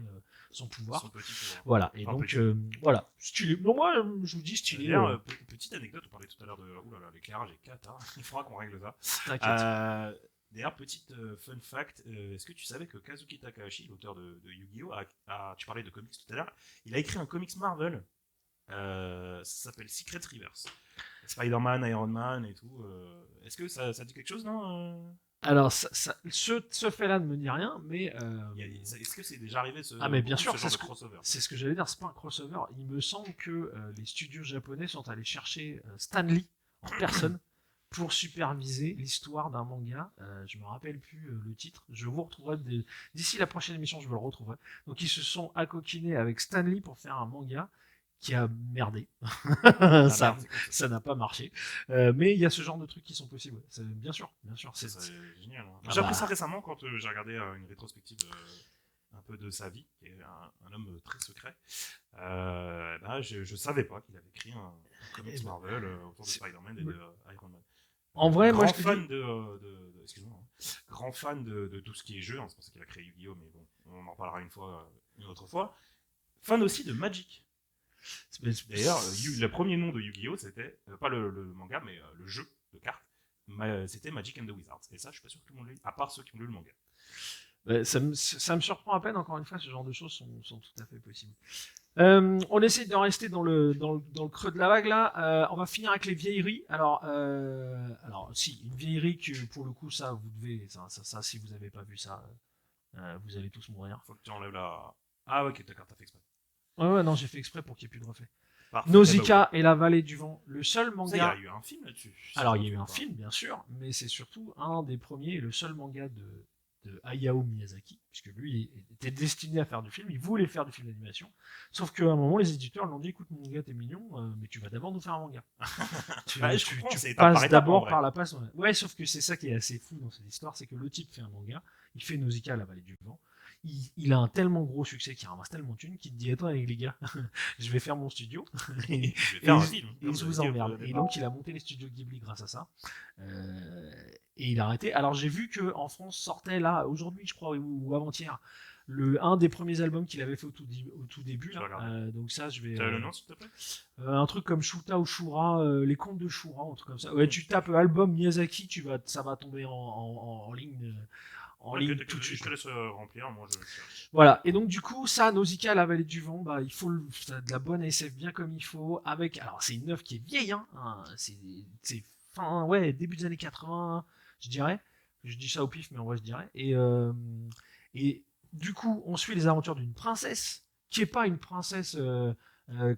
son pouvoir. Son petit pouvoir. Voilà, et donc voilà. Stylé. Bon, moi je vous dis stylé. D'ailleurs, petite anecdote, on parlait tout à l'heure de. Oulala, l'éclairage est 4, hein. Il faudra qu'on règle ça. T'inquiète. D'ailleurs, petite fun fact, est-ce que tu savais que Kazuki Takahashi, l'auteur de Yu-Gi-Oh! Tu parlais de comics tout à l'heure, il a écrit un comics Marvel. Ça s'appelle Secret Rivers. Spider-Man, Iron Man et tout. Est-ce que ça dit quelque chose, non Alors, ce fait-là ne me dit rien, mais. Est-ce que c'est déjà arrivé Ah, mais bien sûr, ce genre de crossover? C'est ce que j'allais dire, c'est pas un crossover. Il me semble que les studios japonais sont allés chercher Stan Lee en personne pour superviser l'histoire d'un manga. Je me rappelle plus le titre. Je vous retrouverai d'ici la prochaine émission, je vous le retrouverai. Donc, ils se sont accoquinés avec Stan Lee pour faire un manga qui a merdé. Ça n'a pas marché. Mais il y a ce genre de trucs qui sont possibles. Bien sûr. C'est génial. Hein. J'ai appris ça récemment quand j'ai regardé une rétrospective un peu de sa vie, qui est un homme très secret, je savais pas qu'il avait écrit un comics Marvel autour de Spider-Man et de Iron Man. En vrai, moi, Grand je te fan dis, excuse-moi, grand fan de tout ce qui est jeu, hein, c'est pour ça qu'il a créé Yu-Gi-Oh, mais bon, on en parlera une autre fois. Fan aussi de Magic. D'ailleurs, le premier nom de Yu-Gi-Oh, c'était pas le manga, mais le jeu de cartes. C'était Magic and the Wizards. Et ça, je suis pas sûr que tout le monde l'ait, à part ceux qui ont lu le manga. ça me surprend à peine, encore une fois, ce genre de choses sont tout à fait possibles. On essaie d'en rester dans le creux de la vague là. On va finir avec les vieilleries. Alors si, une vieillerie que pour le coup, ça, vous devez, ça si vous n'avez pas vu ça, vous allez tous mourir. Faut que tu enlèves la. Ah, ok, d'accord, t'as fait exprès. Ouais, non, j'ai fait exprès pour qu'il n'y ait plus de reflet. Parfait. Nausicaa et la vallée du vent, le seul Ça, manga. il y a eu un film là-dessus. Alors, il y a eu un film, bien sûr, mais c'est surtout un des premiers et le seul manga de Hayao Miyazaki, puisque lui était destiné à faire du film, il voulait faire du film d'animation, sauf qu'à un moment, les éditeurs lui ont dit, écoute, mon gars, t'es mignon, mais tu vas d'abord nous faire un manga. tu passes d'abord par la passe. Ouais, sauf que c'est ça qui est assez fou dans cette histoire, c'est que le type fait un manga, il fait Nausicaa, la vallée du vent, il a un tellement gros succès qu'il ramasse tellement de thunes qu'il te dit, attends, les gars, je vais faire mon studio, et je vais faire un film. Et je vous emmerde. Et donc, il a monté les studios Ghibli grâce à ça. Et il a arrêté. Alors, j'ai vu qu'en France sortait là, aujourd'hui, je crois, ou avant-hier, un des premiers albums qu'il avait fait au tout début. Là. Donc, ça, je vais. Tu as le nom, s'il te plaît un truc comme Shuta ou Shura, les contes de Shura, un truc comme ça. Ouais, tu tapes album Miyazaki, ça va tomber en ligne. En ligne tout de suite. Je te laisse remplir, moi je cherche. Voilà, et donc du coup, ça, Nausicaa, la vallée du vent, il faut de la bonne SF bien comme il faut, avec, alors c'est une œuvre qui est vieille, hein, c'est fin, ouais, début des années 80, je dirais, je dis ça au pif, mais en vrai je dirais, et du coup, on suit les aventures d'une princesse, qui est pas une princesse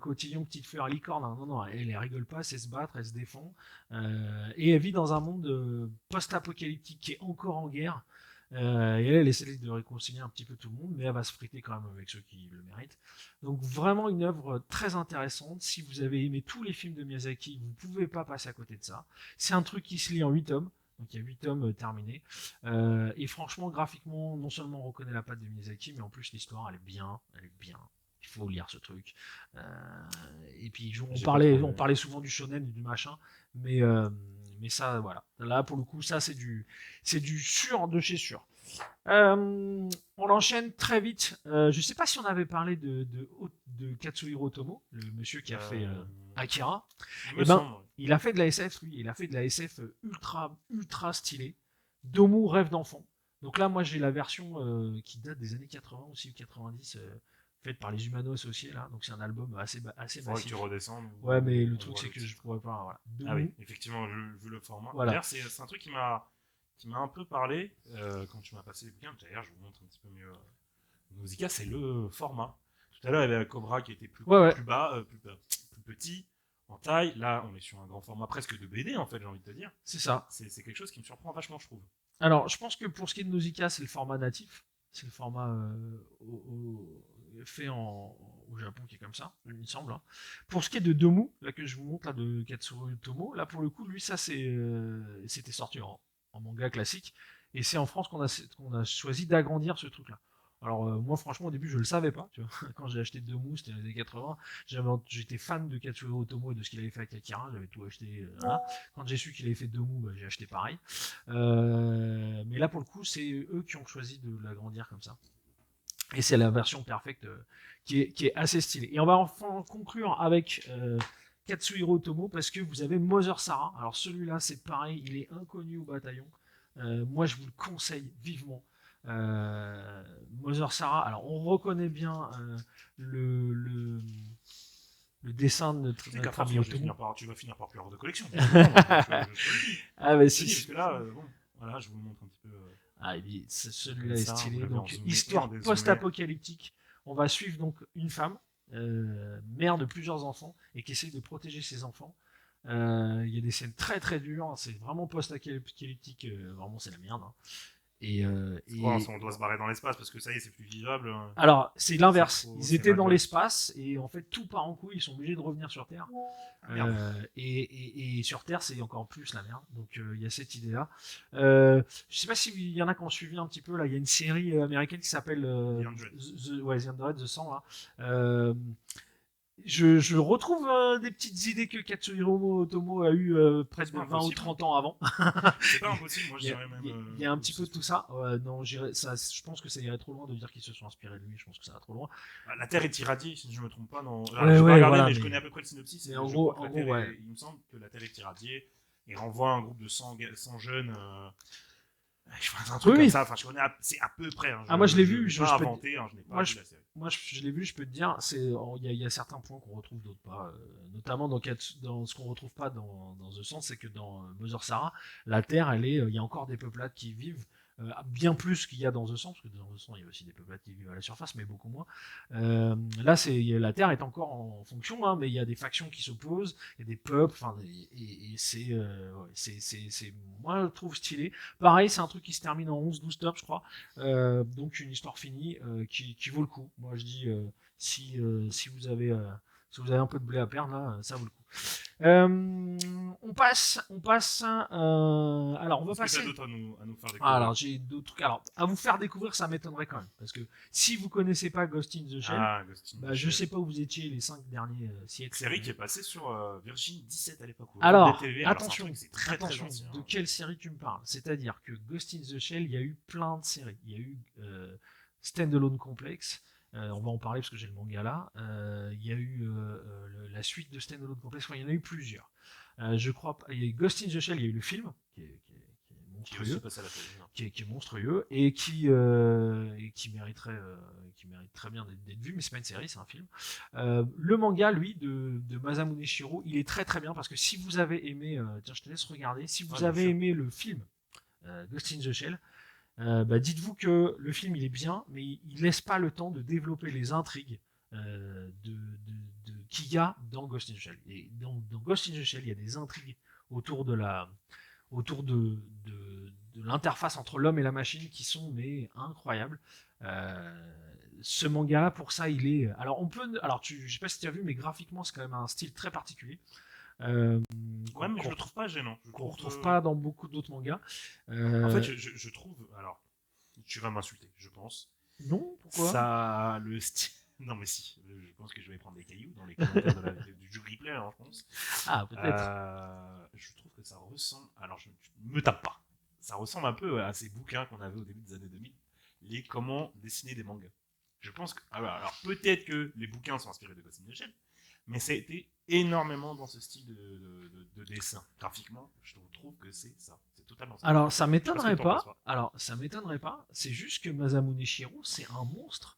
cotillon, petite fleur, licorne, hein, non, elle rigole pas, elle sait se battre, elle se défend, et elle vit dans un monde post-apocalyptique qui est encore en guerre, et elle essaie de réconcilier un petit peu tout le monde, mais elle va se friter quand même avec ceux qui le méritent. Donc vraiment une œuvre très intéressante. Si vous avez aimé tous les films de Miyazaki, vous ne pouvez pas passer à côté de ça. C'est un truc qui se lit en 8 tomes. Donc il y a 8 tomes terminés. Et franchement, graphiquement, non seulement on reconnaît la patte de Miyazaki, mais en plus l'histoire, elle est bien. Il faut lire ce truc. Et puis on parlait souvent du shonen et du machin, mais ça, voilà. Là, pour le coup, ça, c'est du sûr de chez sûr. On enchaîne très vite. Je sais pas si on avait parlé de Katsuhiro Otomo, le monsieur qui a fait Akira. Il a fait de la SF, lui. Il a fait de la SF ultra stylée. Domu rêve d'enfant. Donc là, moi, j'ai la version qui date des années 80 aussi, ou 90, faite par les Humanos aussi, là. Donc c'est un album assez massif. Faudrait que tu redescendes. Ouais, mais le truc, c'est que je pourrais pas. Voilà. Ah oui, effectivement, vu le format. Voilà. D'ailleurs, c'est un truc qui m'a un peu parlé quand tu m'as passé le bouquin. D'ailleurs, je vous montre un petit peu mieux. Nausicaa, c'est le format. Tout à l'heure, il y avait Cobra qui était plus bas, plus petit en taille. Là, on est sur un grand format presque de BD, en fait, j'ai envie de te dire. C'est ça. C'est quelque chose qui me surprend vachement, je trouve. Alors, je pense que pour ce qui est de Nausicaa, c'est le format natif. C'est le format fait au Japon qui est comme ça, il me semble. Hein. Pour ce qui est de Domu, là que je vous montre, là, de Katsuro Tomo, là pour le coup, lui, ça c'était sorti en manga classique. Et c'est en France qu'on a choisi d'agrandir ce truc-là. Alors moi franchement au début je le savais pas, tu vois. Quand j'ai acheté Domu, c'était dans les années 80, j'étais fan de Katsuhiro Otomo et de ce qu'il avait fait avec Akira, j'avais tout acheté. Voilà. Quand j'ai su qu'il avait fait Domu, j'ai acheté pareil. Mais là pour le coup c'est eux qui ont choisi de l'agrandir comme ça. Et c'est la version perfecte qui est assez stylée. Et on va enfin conclure avec Katsuhiro Otomo parce que vous avez Mother Sarah. Alors celui-là c'est pareil, il est inconnu au bataillon. Moi je vous le conseille vivement. Mother Sarah, alors on reconnaît bien le dessin de notre ami Otomo. Tu vas finir par plus avoir de collection. Ah bah si. Parce que là, bon, voilà, je vous montre un petit peu. Celui-là est stylé. Donc histoire post-apocalyptique. On va suivre donc une femme, mère de plusieurs enfants, et qui essaye de protéger ses enfants. Il y a des scènes très très dures. C'est vraiment post-apocalyptique. Vraiment c'est la merde. Hein. C'est quoi, on doit se barrer dans l'espace parce que ça y est, c'est plus vivable. Alors, c'est l'inverse. C'est trop- Ils c'est étaient dans mal. l'espace et en fait, tout part en couille. Ils sont obligés de revenir sur Terre. Ah, merde. Et sur Terre, c'est encore plus la merde. Donc, il y a cette idée-là. Je sais pas s'il y en a qui ont suivi un petit peu. Là, il y a une série américaine qui s'appelle The 100. The 100, The 100 là. Je retrouve des petites idées que Katsuhiro Otomo a eu près de C'est pas 20 ou impossible. 30 ans avant. C'est pas impossible, moi je Il y a, dirais même. il y a un petit peu de tout ça. Non, je pense que ça irait trop loin de dire qu'ils se sont inspirés de lui. Je pense que ça va trop loin. La Terre est irradiée, si je me trompe pas. Non. Alors, Ouais, j'ai ouais, pas regardé, voilà, mais je mais- connais à peu près le synopsis. mais Et en je gros- crois que en la gros, Terre est- ouais. il me semble que la Terre est irradiée et renvoie un groupe de 100 jeunes. Je fais un truc Oui, comme oui. ça. Enfin, je connais. C'est à peu près. Hein. Ah, moi, je l'ai vu, Je l'ai je pas peux- inventé. Hein, je n'ai pas moi, vu la série. Moi, je l'ai vu, je peux te dire, il y a certains points qu'on retrouve, d'autres pas. Notamment dans ce qu'on retrouve pas dans The Sand, c'est que dans Mother Sarah, la Terre, il y a encore des peuplades qui vivent bien plus qu'il y a dans The Sand, parce que dans The Sand, il y a aussi des peuplades qui vivent à la surface, mais beaucoup moins. Là, la Terre est encore en fonction, hein, mais il y a des factions qui s'opposent, il y a des peuples, enfin, et moi, je trouve stylé. Pareil, c'est un truc qui se termine en 11-12 tops, je crois. Donc une histoire finie qui vaut le coup. Moi je dis si vous avez un peu de blé à perdre là, ça vaut le coup. On passe. Alors on va Est-ce que passer. t'as d'autres à nous faire découvrir? Ah, alors j'ai d'autres trucs. Alors à vous faire découvrir, ça m'étonnerait quand même parce que si vous connaissez pas Ghost in the Shell, Ghost in the bah, je Shell. sais pas où vous étiez les 5 derniers siècles. Série qui est passée sur Virgin 17 à l'époque. ou Alors, DTV. attention, c'est un truc, c'est très attention, ancien, de hein. quelle série tu me parles? C'est-à-dire que Ghost in the Shell, il y a eu plein de séries. Il y a eu Standalone Complex, on va en parler parce que j'ai le manga là. Il y a eu la suite de Standalone Complex, enfin, il y en a eu plusieurs. Je crois, il y a eu Ghost in the Shell, il y a eu le film, qui est Qui est aussi monstrueux, passé à la télévision. qui est monstrueux et qui mérite très bien d'être vu, mais c'est pas une série, c'est un film. Le manga, lui, de Masamune Shirow, il est très très bien parce que si vous avez aimé, tiens, je te laisse regarder, si vous Ah, bien avez sûr. aimé le film Ghost in the Shell, bah, dites-vous que le film il est bien, mais il laisse pas le temps de développer les intrigues qu'il y a dans Ghost in the Shell. Et dans Ghost in the Shell, il y a des intrigues autour de l'interface entre l'homme et la machine qui sont mais incroyables. Ce manga-là, pour ça, il est. Je sais pas si tu as vu, mais graphiquement, c'est quand même un style très particulier. Ouais, mais je qu'on le trouve pas gênant. Je qu'on trouve, retrouve pas dans beaucoup d'autres mangas. En fait, je trouve. Alors, tu vas m'insulter, je pense. Non, pourquoi Ça, le style. Non, mais si. Je pense que je vais prendre des cailloux dans les commentaires du replay, hein, je pense. Ah, peut-être. Je trouve que ça ressemble. Alors, je me tape pas. Ça ressemble un peu à ces bouquins qu'on avait au début des années 2000. Les comment dessiner des mangas. Je pense que. Alors peut-être que les bouquins sont inspirés de Ghost in the Shell, mais ça a été énormément dans ce style de dessin. Graphiquement, je trouve que c'est ça. C'est totalement ça. Alors, ça Je sais pas ce m'étonnerait que t'en pas. penses, toi. Alors, ça m'étonnerait pas. C'est juste que Masamune Shirow, c'est un monstre.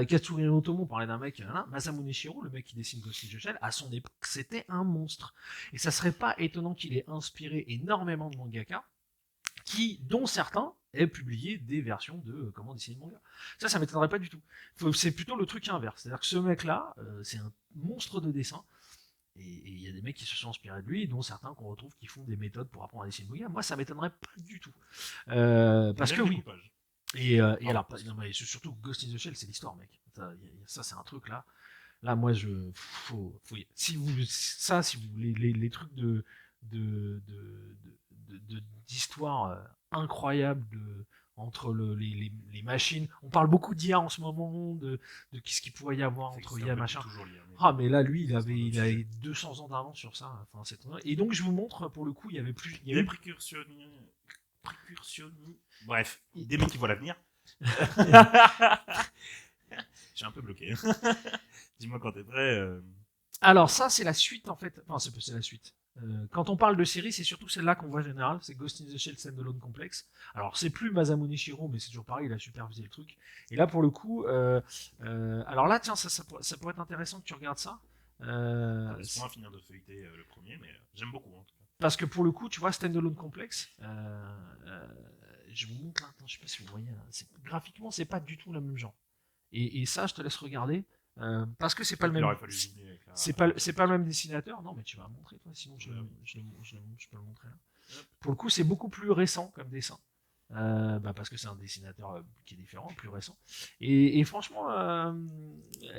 Katsuhiro Otomo parlait d'un mec, Masamune Shirow, le mec qui dessine Ghost in the Shell, à son époque, c'était un monstre. Et ça serait pas étonnant qu'il ait inspiré énormément de mangaka, dont certains aient publié des versions de comment dessiner le manga. Ça m'étonnerait pas du tout. C'est plutôt le truc inverse. C'est-à-dire que ce mec-là, c'est un monstre de dessin. Et il y a des mecs qui se sont inspirés de lui, dont certains qu'on retrouve qui font des méthodes pour apprendre à dessiner le manga. Moi, ça m'étonnerait pas du tout. Parce que Même oui. découpage. Et alors, non, mais surtout Ghost in the Shell, c'est l'histoire, mec. Ça, c'est un truc là. Là, moi, si vous voulez les trucs d'histoire incroyables entre les machines. On parle beaucoup d'IA en ce moment, de ce qu'il pourrait y avoir entre IA et machin. Ah, mais là, lui, il avait 200 ans d'avance sur ça. Enfin, et donc, je vous montre, pour le coup, il y avait plus. Il y a eu Bref, des mecs qui voient l'avenir. J'ai un peu bloqué. Dis-moi quand t'es prêt. Alors ça, c'est la suite en fait. Enfin, c'est la suite. Quand on parle de série, c'est surtout celle-là qu'on voit en général. C'est Ghost in the Shell Standalone Complex. Alors c'est plus Masamune Shirow, mais c'est toujours pareil, il a supervisé le truc. Et là, pour le coup, alors là, tiens, ça pourrait être intéressant que tu regardes ça. Laisse-moi finir de feuilleter le premier, mais j'aime beaucoup en tout cas. Parce que pour le coup, tu vois, Standalone Complex, je vous montre là, attends, je sais pas si vous voyez, là, graphiquement, c'est pas du tout le même genre. Et ça, je te laisse regarder. Parce que c'est pas le même. C'est pas le même dessinateur. Non, mais tu vas montrer toi, sinon je peux le montrer là. Pour le coup, c'est beaucoup plus récent comme dessin. parce que c'est un dessinateur qui est différent, plus récent. Et franchement,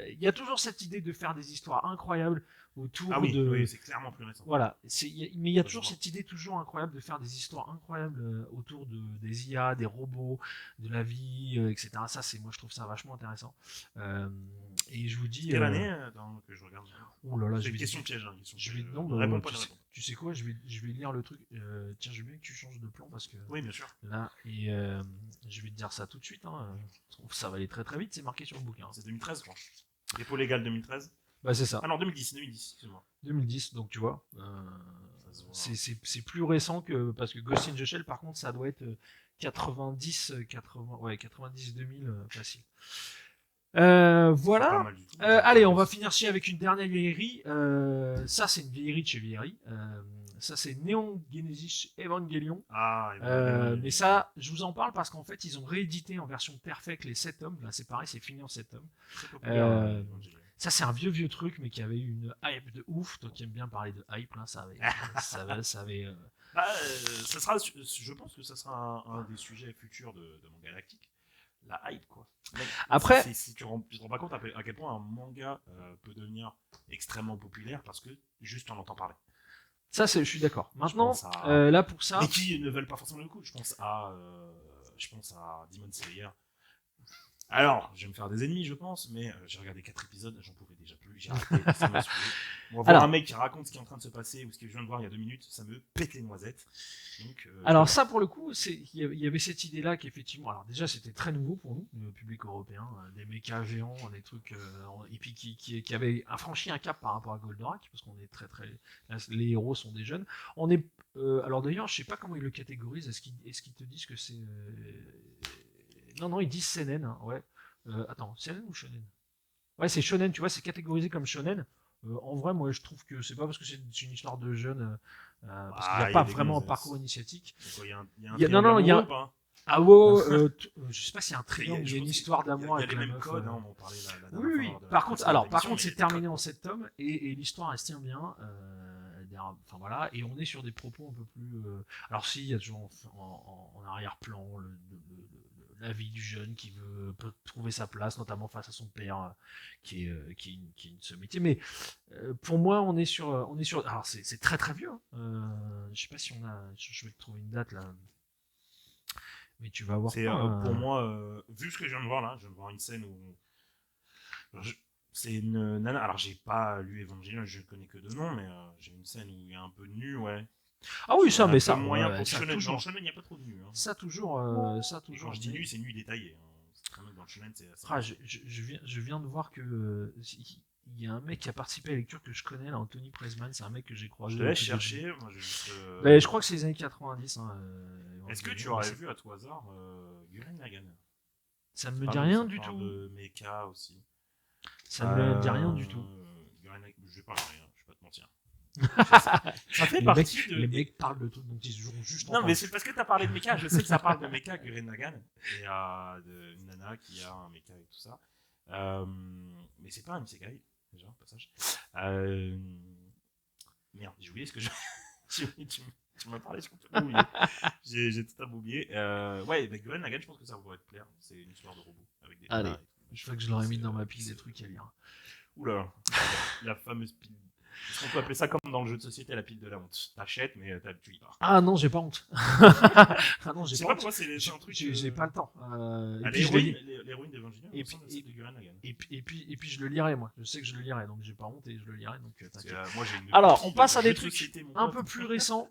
il y a toujours cette idée de faire des histoires incroyables Ah autour oui, de. oui, c'est clairement plus récent. Voilà, mais il y a Ça se toujours voit. cette idée toujours incroyable de faire des histoires incroyables autour des IA, des robots, de la vie, etc. Ça, moi, je trouve ça vachement intéressant. Euh, et je vous C'est dis, quelle année que je regarde? oh là là, C'est une question piège, hein, une question je vais, piège. non, Ne réponds pas, tu ne sais, réponds pas. tu sais quoi, je vais lire le truc. Tiens, je veux bien que tu changes de plan parce que Oui, bien sûr. là, je vais te dire ça tout de suite. Hein. Je trouve que ça va aller très très vite, c'est marqué sur le bouquin. C'est 2013, je crois. Dépôt légal 2013. Bah, c'est ça, Ah non, 2010, excuse-moi. 2010, donc tu vois. Ça se voit. C'est plus récent que. Parce que Ghost in the Shell, par contre, ça doit être 90, 80, ouais, 90 2000 facile. C'est pas Voilà. mal du tout. Allez, on va finir ci avec une dernière vieillerie. Ça, c'est une vieillerie de chez vieillerie. Ça, c'est Neon Genesis Evangelion. Ah, Mais ça, je vous en parle parce qu'en fait, ils ont réédité en version perfect les 7 tomes. Là, c'est pareil, c'est fini en 7 tomes. très populaire. Ça, c'est un vieux truc, mais qui avait eu une hype de ouf. Toi qui aimes bien parler de hype, là, ça avait Bah, ça sera, je pense que ça sera un des sujets futurs de mon galactique. La hype, quoi. Mec, Après, si tu te rends pas compte à quel point un manga peut devenir extrêmement populaire parce que juste on entend parler. ça, je suis d'accord. Maintenant, Je pense à- là, pour ça, Mais qui ne veulent pas forcément le coup. Je pense à Demon Slayer. Alors, je vais me faire des ennemis, je pense, mais j'ai regardé 4 épisodes, j'en pouvais déjà plus, j'ai arrêté, ça m'a saoulé. Moi, voir Alors- un mec qui raconte ce qui est en train de se passer ou ce que je viens de voir il y a 2 minutes, ça me pète les noisettes. Donc, alors ça, pour le coup, il y avait cette idée-là qu'effectivement, alors déjà, c'était très nouveau pour nous, le public européen, des mechas géants, des trucs, et puis qui avaient franchi un cap par rapport à Goldorak, parce qu'on est là, les héros sont des jeunes. On est, alors d'ailleurs, je sais pas comment ils le catégorisent. Est-ce qu'ils te disent que c'est non, ils disent seinen, hein, ouais. Attends, seinen ou shonen? Ouais, c'est shonen, tu vois, c'est catégorisé comme shonen. En vrai, moi, je trouve que c'est pas parce que c'est une histoire de jeunes, parce qu'il n'y a pas des vraiment un gonzesses. parcours initiatique. Donc, il y a un Non, triangle non, il y a amoureux ou pas? ah ouais, je sais pas s'il y a un triangle, il y a une pense histoire qu'il y a- d'amour Il y a avec les la mêmes meuf. codes, hein, on en parlait la Oui, dernière oui. fois de Par la contre, précédente par émission, contre, mais il y c'est a des terminé codes. en 7 tomes et l'histoire elle se tient bien. Enfin voilà, et on est sur des propos un peu plus. Alors si, il y a toujours en arrière-plan la vie du jeune qui peut trouver sa place, notamment face à son père, qui est une sommité. Mais pour moi, on est sur. Alors c'est très très vieux. Hein. Je sais pas si on a. Je vais te trouver une date là. Mais tu vas voir C'est quoi. pour moi, vu ce que je viens de voir là, je viens de voir une scène où je- c'est une nana. Alors j'ai pas lu Evangelion, je connais que de nom, mais j'ai une scène où il y a un peu de nu, ouais. Ah oui, Il y ça, a un mais peu ça, moyen ouais, pour le ça shonen. Dans le toujours. shonen, il n'y a pas trop de nu. Hein. Ça Et toujours. quand je dis Mais nu, c'est nu détaillé. Hein. C'est quand même dans le shonen, c'est assez. ah, je viens de voir que il y a un mec qui a participé à la lecture que je connais, là, Anthony Pressman, c'est un mec que j'ai Je croisé. te Au laisse tout début. chercher. Moi, je juste, Ben, je crois que c'est les années 90. Hein, Est-ce que tu Evangelion, aurais mais vu à tout hasard Gurren Lagann? ça ne me Ah, dit mais rien ça du parle tout. de mecha aussi. Ça ne me dit rien du tout. Gurren Lagann, je vais pas rien, je vais pas te mentir. Ça fait Les partie mecs, de. les mecs parlent de trucs dont ils ont juste Non, entendu. mais c'est parce que t'as parlé de mecha. Je sais que ça parle de mecha, Gurren Lagann. Et une nana qui a un mecha et tout ça. Mais c'est pas un isekai, déjà, au passage. Merde, j'ai oublié ce que je. Tu m'as parlé, j'ai complètement oublié. J'ai tout à oublié. Ouais, bah, Gurren Lagann, je pense que ça pourrait te plaire. C'est une histoire de robot avec des. Allez, nanas et tout. je crois que je l'aurais mis dans ma pile des trucs à lire. Oula, la fameuse pile. Est-ce qu'on peut appeler ça comme dans le jeu de société la pile de la honte? T'achètes, mais tu lis pas. Ah non, j'ai pas honte. Ah non, Je j'ai sais pas pas honte. pourquoi c'est un truc. J'ai pas le temps. Et Ah, puis je le lis. l'héroïne d'Evangelion, Et ressemble à puis- celle de Gurren Lagann. Et puis je le lirai, moi. Je sais que je le lirai, donc j'ai pas honte et je le lirai, donc Parce que, t'inquiète. moi, j'ai une Alors, pile on passe de à des jeux de trucs société, mon un pote. peu plus récents.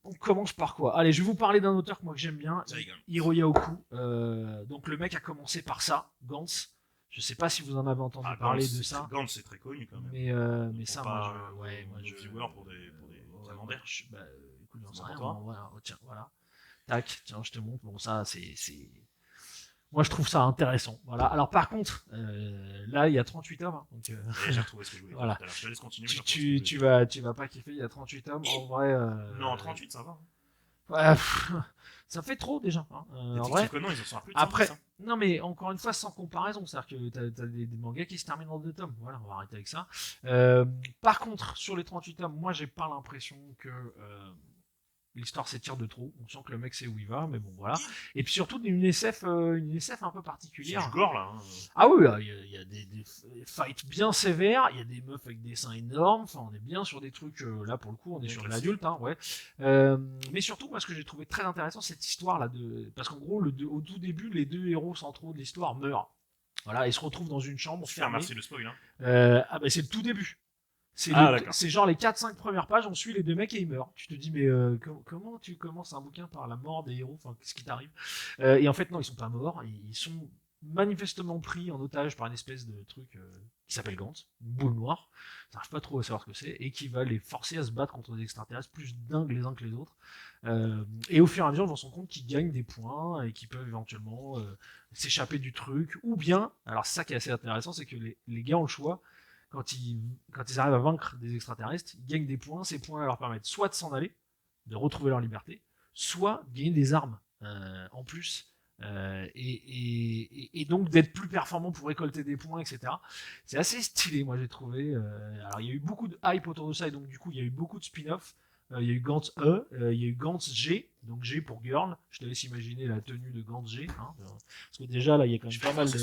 On commence par quoi? Allez, je vais vous parler d'un auteur que moi que j'aime bien, Ça rigole. Hiroya Oku. Donc le mec a commencé par ça, Gantz. Je sais pas si vous en avez entendu Ah, parler Gantz, de ça, Gantz, c'est très connu quand même. mais ça, Pas moi, nos viewers pour des viandaires. Écoute, j'en sais C'est rien, pour toi. moi, voilà. Oh, tiens, voilà. Tac, tiens, je te montre. Bon, ça, moi, je trouve ça intéressant. Voilà. Alors, par contre, là, il y a 38 tomes. Hein, donc, Et j'ai retrouvé ce que je voulais dire Voilà. tout à l'heure. Je te laisse continuer. mais j'ai retrouvé ce que je tu vas pas kiffer, il y a 38 tomes. En vrai. voulais dire. Non, 38, ça va. Ouais, ça fait trop déjà. Hein. En vrai. Détective Conan, ils en sont à plus de Après, 110, hein. non mais encore une fois sans comparaison, c'est-à-dire que t'as des mangas qui se terminent en 2 tomes. Voilà, on va arrêter avec ça. Par contre, sur les 38 tomes, moi j'ai pas l'impression que L'histoire s'étire de trop. On sent que le mec sait où il va, mais bon, voilà. Et puis surtout une SF un peu C'est particulière. du gore là. Hein. Ah oui, il y a des fights bien sévères, il y a des meufs avec des seins énormes, enfin on est bien sur des trucs, là pour le coup on est Bien sur classique. l'adulte, hein, ouais. Mais surtout moi ce que j'ai trouvé très intéressant cette histoire là de... Parce qu'en gros au tout début les deux héros centraux de l'histoire meurent. Voilà, ils se retrouvent dans une chambre Super, fermée. merci le spoil. Hein. Ah bah c'est le tout début. Ah, d'accord. C'est genre les 4-5 premières pages, on suit les deux mecs et ils meurent. Tu te dis, mais comment tu commences un bouquin par la mort des héros? Enfin, qu'est-ce qui t'arrive? Et en fait, non, ils sont pas morts. Ils sont manifestement pris en otage par une espèce de truc qui s'appelle Gantz, une boule noire. J'arrive pas trop à savoir ce que c'est, et qui va les forcer à se battre contre des extraterrestres plus dingues les uns que les autres. Et au fur et à mesure, ils vont se rendre compte qu'ils gagnent des points et qu'ils peuvent éventuellement s'échapper du truc. Ou bien, alors c'est ça qui est assez intéressant, c'est que les gars ont le choix quand ils arrivent à vaincre des extraterrestres, ils gagnent des points. Ces points leur permettent soit de s'en aller, de retrouver leur liberté, soit de gagner des armes en plus. Et donc d'être plus performant pour récolter des points, etc. C'est assez stylé, moi j'ai trouvé. Alors il y a eu beaucoup de hype autour de ça, et donc du coup il y a eu beaucoup de spin-off. Il y a eu Gantz E, il y a eu Gantz G, donc G pour Girl. Je te laisse imaginer la tenue de Gantz G. Hein, parce que déjà là il y a quand même pas mal de.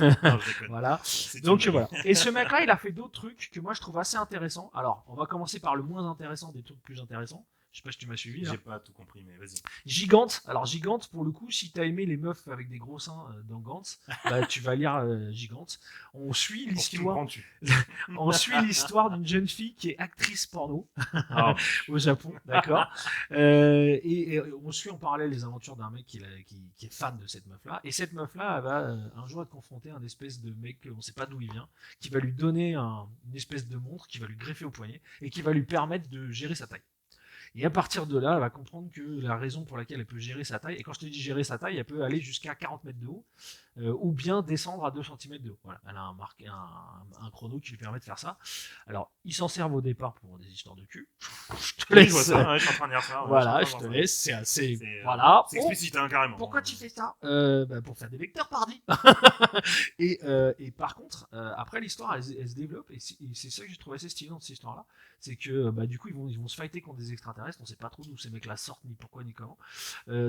Non, je déconne. Voilà. C'est Donc une voilà. blague. Et ce mec-là, il a fait d'autres trucs que moi je trouve assez intéressants. Alors, on va commencer par le moins intéressant des trucs plus intéressants. Je sais pas si tu m'as suivi. J'ai pas tout compris, mais vas-y. Gigante. Alors Gigante, pour le coup, si t'as aimé les meufs avec des gros seins dans Gantz, bah, tu vas lire Gigante. On suit Pour qui me l'histoire. prends-tu? On suit l'histoire d'une jeune fille qui est actrice porno Ah, au Japon, d'accord. Et on suit en parallèle les aventures d'un mec qui est fan de cette meuf-là. Et cette meuf-là, elle va un jour être confrontée à un espèce de mec, on sait pas d'où il vient, qui va lui donner une espèce de montre, qui va lui greffer au poignet et qui va lui permettre de gérer sa taille. Et à partir de là, elle va comprendre que la raison pour laquelle elle peut gérer sa taille, et quand je te dis gérer sa taille, elle peut aller jusqu'à 40 mètres de haut, ou bien descendre à 2 cm de haut. Voilà. Elle a un chrono qui lui permet de faire ça. Alors, ils s'en servent au départ pour des histoires de cul. Je te oui, laisse. je vois ça, ouais, je suis en train de lire ça. Ouais, Voilà, je suis en te train de voir laisse. C'est assez. ça. Voilà. C'est explicite, hein, carrément. Pourquoi tu fais ça Pour faire des vecteurs, pardi. Et par contre, après l'histoire, elle se développe, et c'est ça que j'ai trouvé assez stylé dans cette histoire-là, c'est que du coup ils vont se fighter contre des extraterrestres, on sait pas trop d'où ces mecs-là sortent, ni pourquoi, ni comment.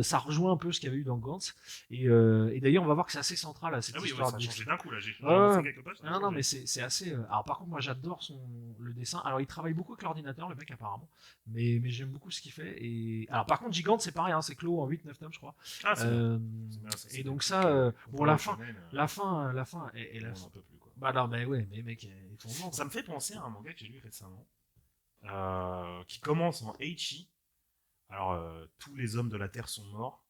Ça rejoint un peu ce qu'il y avait eu dans Gantz, et d'ailleurs on va voir que c'est assez central à cette Ah oui, ouais, histoire. ça a changé d'un coup là. J'ai Ouais, avancé ouais. quelques pages. Non, mais c'est assez. Alors, par contre, moi, j'adore le dessin. Alors, il travaille beaucoup avec l'ordinateur, le mec, apparemment. Mais j'aime beaucoup ce qu'il fait. Et alors, par contre, Gigante, c'est pareil, hein, c'est clos en 8-9 tomes, je crois. Ah, c'est bien. Euh, Ça, c'est et donc, des ça, trucs, bon, pour la le fin, shonen, la fin, et on la n'en fin. peut plus, quoi. Bah, non, mais ouais, mais mec, ils font vendre. Ça me fait penser à un manga que j'ai lu récemment, qui commence en Eichi. Alors, tous les hommes de la Terre sont morts,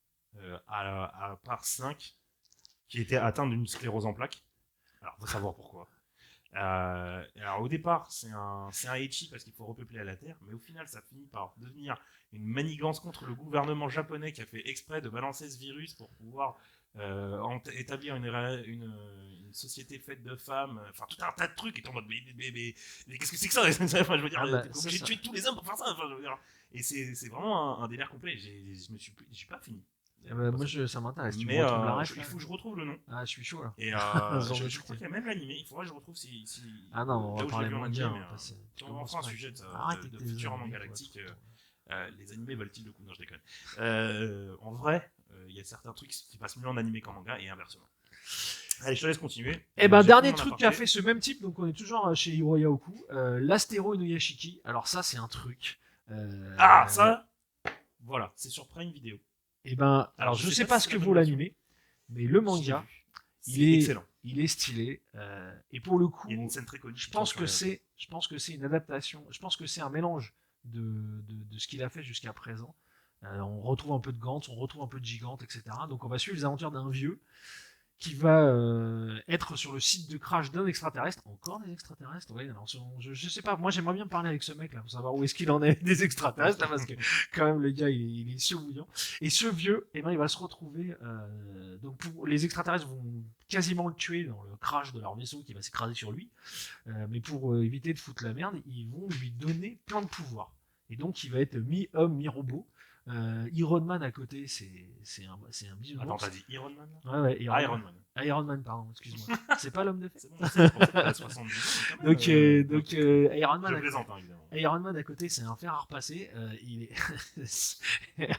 à part 5 qui étaient atteints d'une sclérose en plaques. Alors, faut savoir pourquoi. Alors, au départ, c'est un Eichi parce qu'il faut repeupler à la Terre, mais au final, ça finit par devenir une manigance contre le gouvernement japonais qui a fait exprès de balancer ce virus pour pouvoir établir une société faite de femmes, enfin tout un tas de trucs, et t'es en mode mais qu'est-ce que c'est que ça? Enfin, je veux dire, Ah bah, t'es ça, obligé de ça. tuer tous les hommes pour faire ça, enfin, je veux dire. Et c'est vraiment un délire complet. J'ai pas fini. Moi, ça m'intéresse. Tu me Mais retrouves la ref, il là faut que je retrouve le nom. Ah, je suis chaud, là. Et Ce genre de je truc, crois qu'il y a même l'animé. Il faudrait que je retrouve si Ah non, on là va où je l'ai parler vu en manga, animé. on va passer. Tu On commences fera un pas. sujet Arrête de avec tes Futurama animés, Galactique. toi, Les animés valent-ils le coup? Non, je déconne. En vrai, il y a certains trucs qui passent mieux en animé qu'en manga et inversement. Allez, je te laisse continuer. Et ben, J'ai dernier pris mon truc qu'a aparté. fait ce même type, donc on est toujours chez Hiroya Oku, l'Astéro Inuyashiki. Alors, ça, c'est un truc. Ah, ça voilà, c'est sur Prime Video. Et ben, alors je sais pas si ce c'est que la vaut bonne version. l'animé, mais le Je l'ai manga, vu. il C'est est excellent. il est stylé. Et pour le coup, Il y a une scène très connue. je pense que c'est une adaptation. Je pense que c'est un mélange de ce qu'il a fait jusqu'à présent. On retrouve un peu de Gantz, on retrouve un peu de Gigante, etc. Donc on va suivre les aventures d'un vieux qui va être sur le site de crash d'un extraterrestre. Encore des extraterrestres? Ouais, alors, je sais pas, moi j'aimerais bien parler avec ce mec là pour savoir où est-ce qu'il en est des extraterrestres là, parce que quand même le gars il est chaud bouillant. Et ce vieux, eh ben, il va se retrouver. Donc les extraterrestres vont quasiment le tuer dans le crash de leur vaisseau qui va s'écraser sur lui. Mais pour éviter de foutre la merde, ils vont lui donner plein de pouvoirs. Et donc il va être mi-homme, mi-robot. Iron Man à côté, c'est un bisounours. Attends, t'as dit Iron Man là? Ouais, ouais, Iron Man. Iron Man, pardon, excuse-moi. C'est pas l'homme de fer. C'est bon, c'est pour ça que t'as 70 ans. Mais quand même, Donc, Iron Man. Je plaisante, hein, évidemment. Iron Man à côté, c'est un fer à repasser. Il est.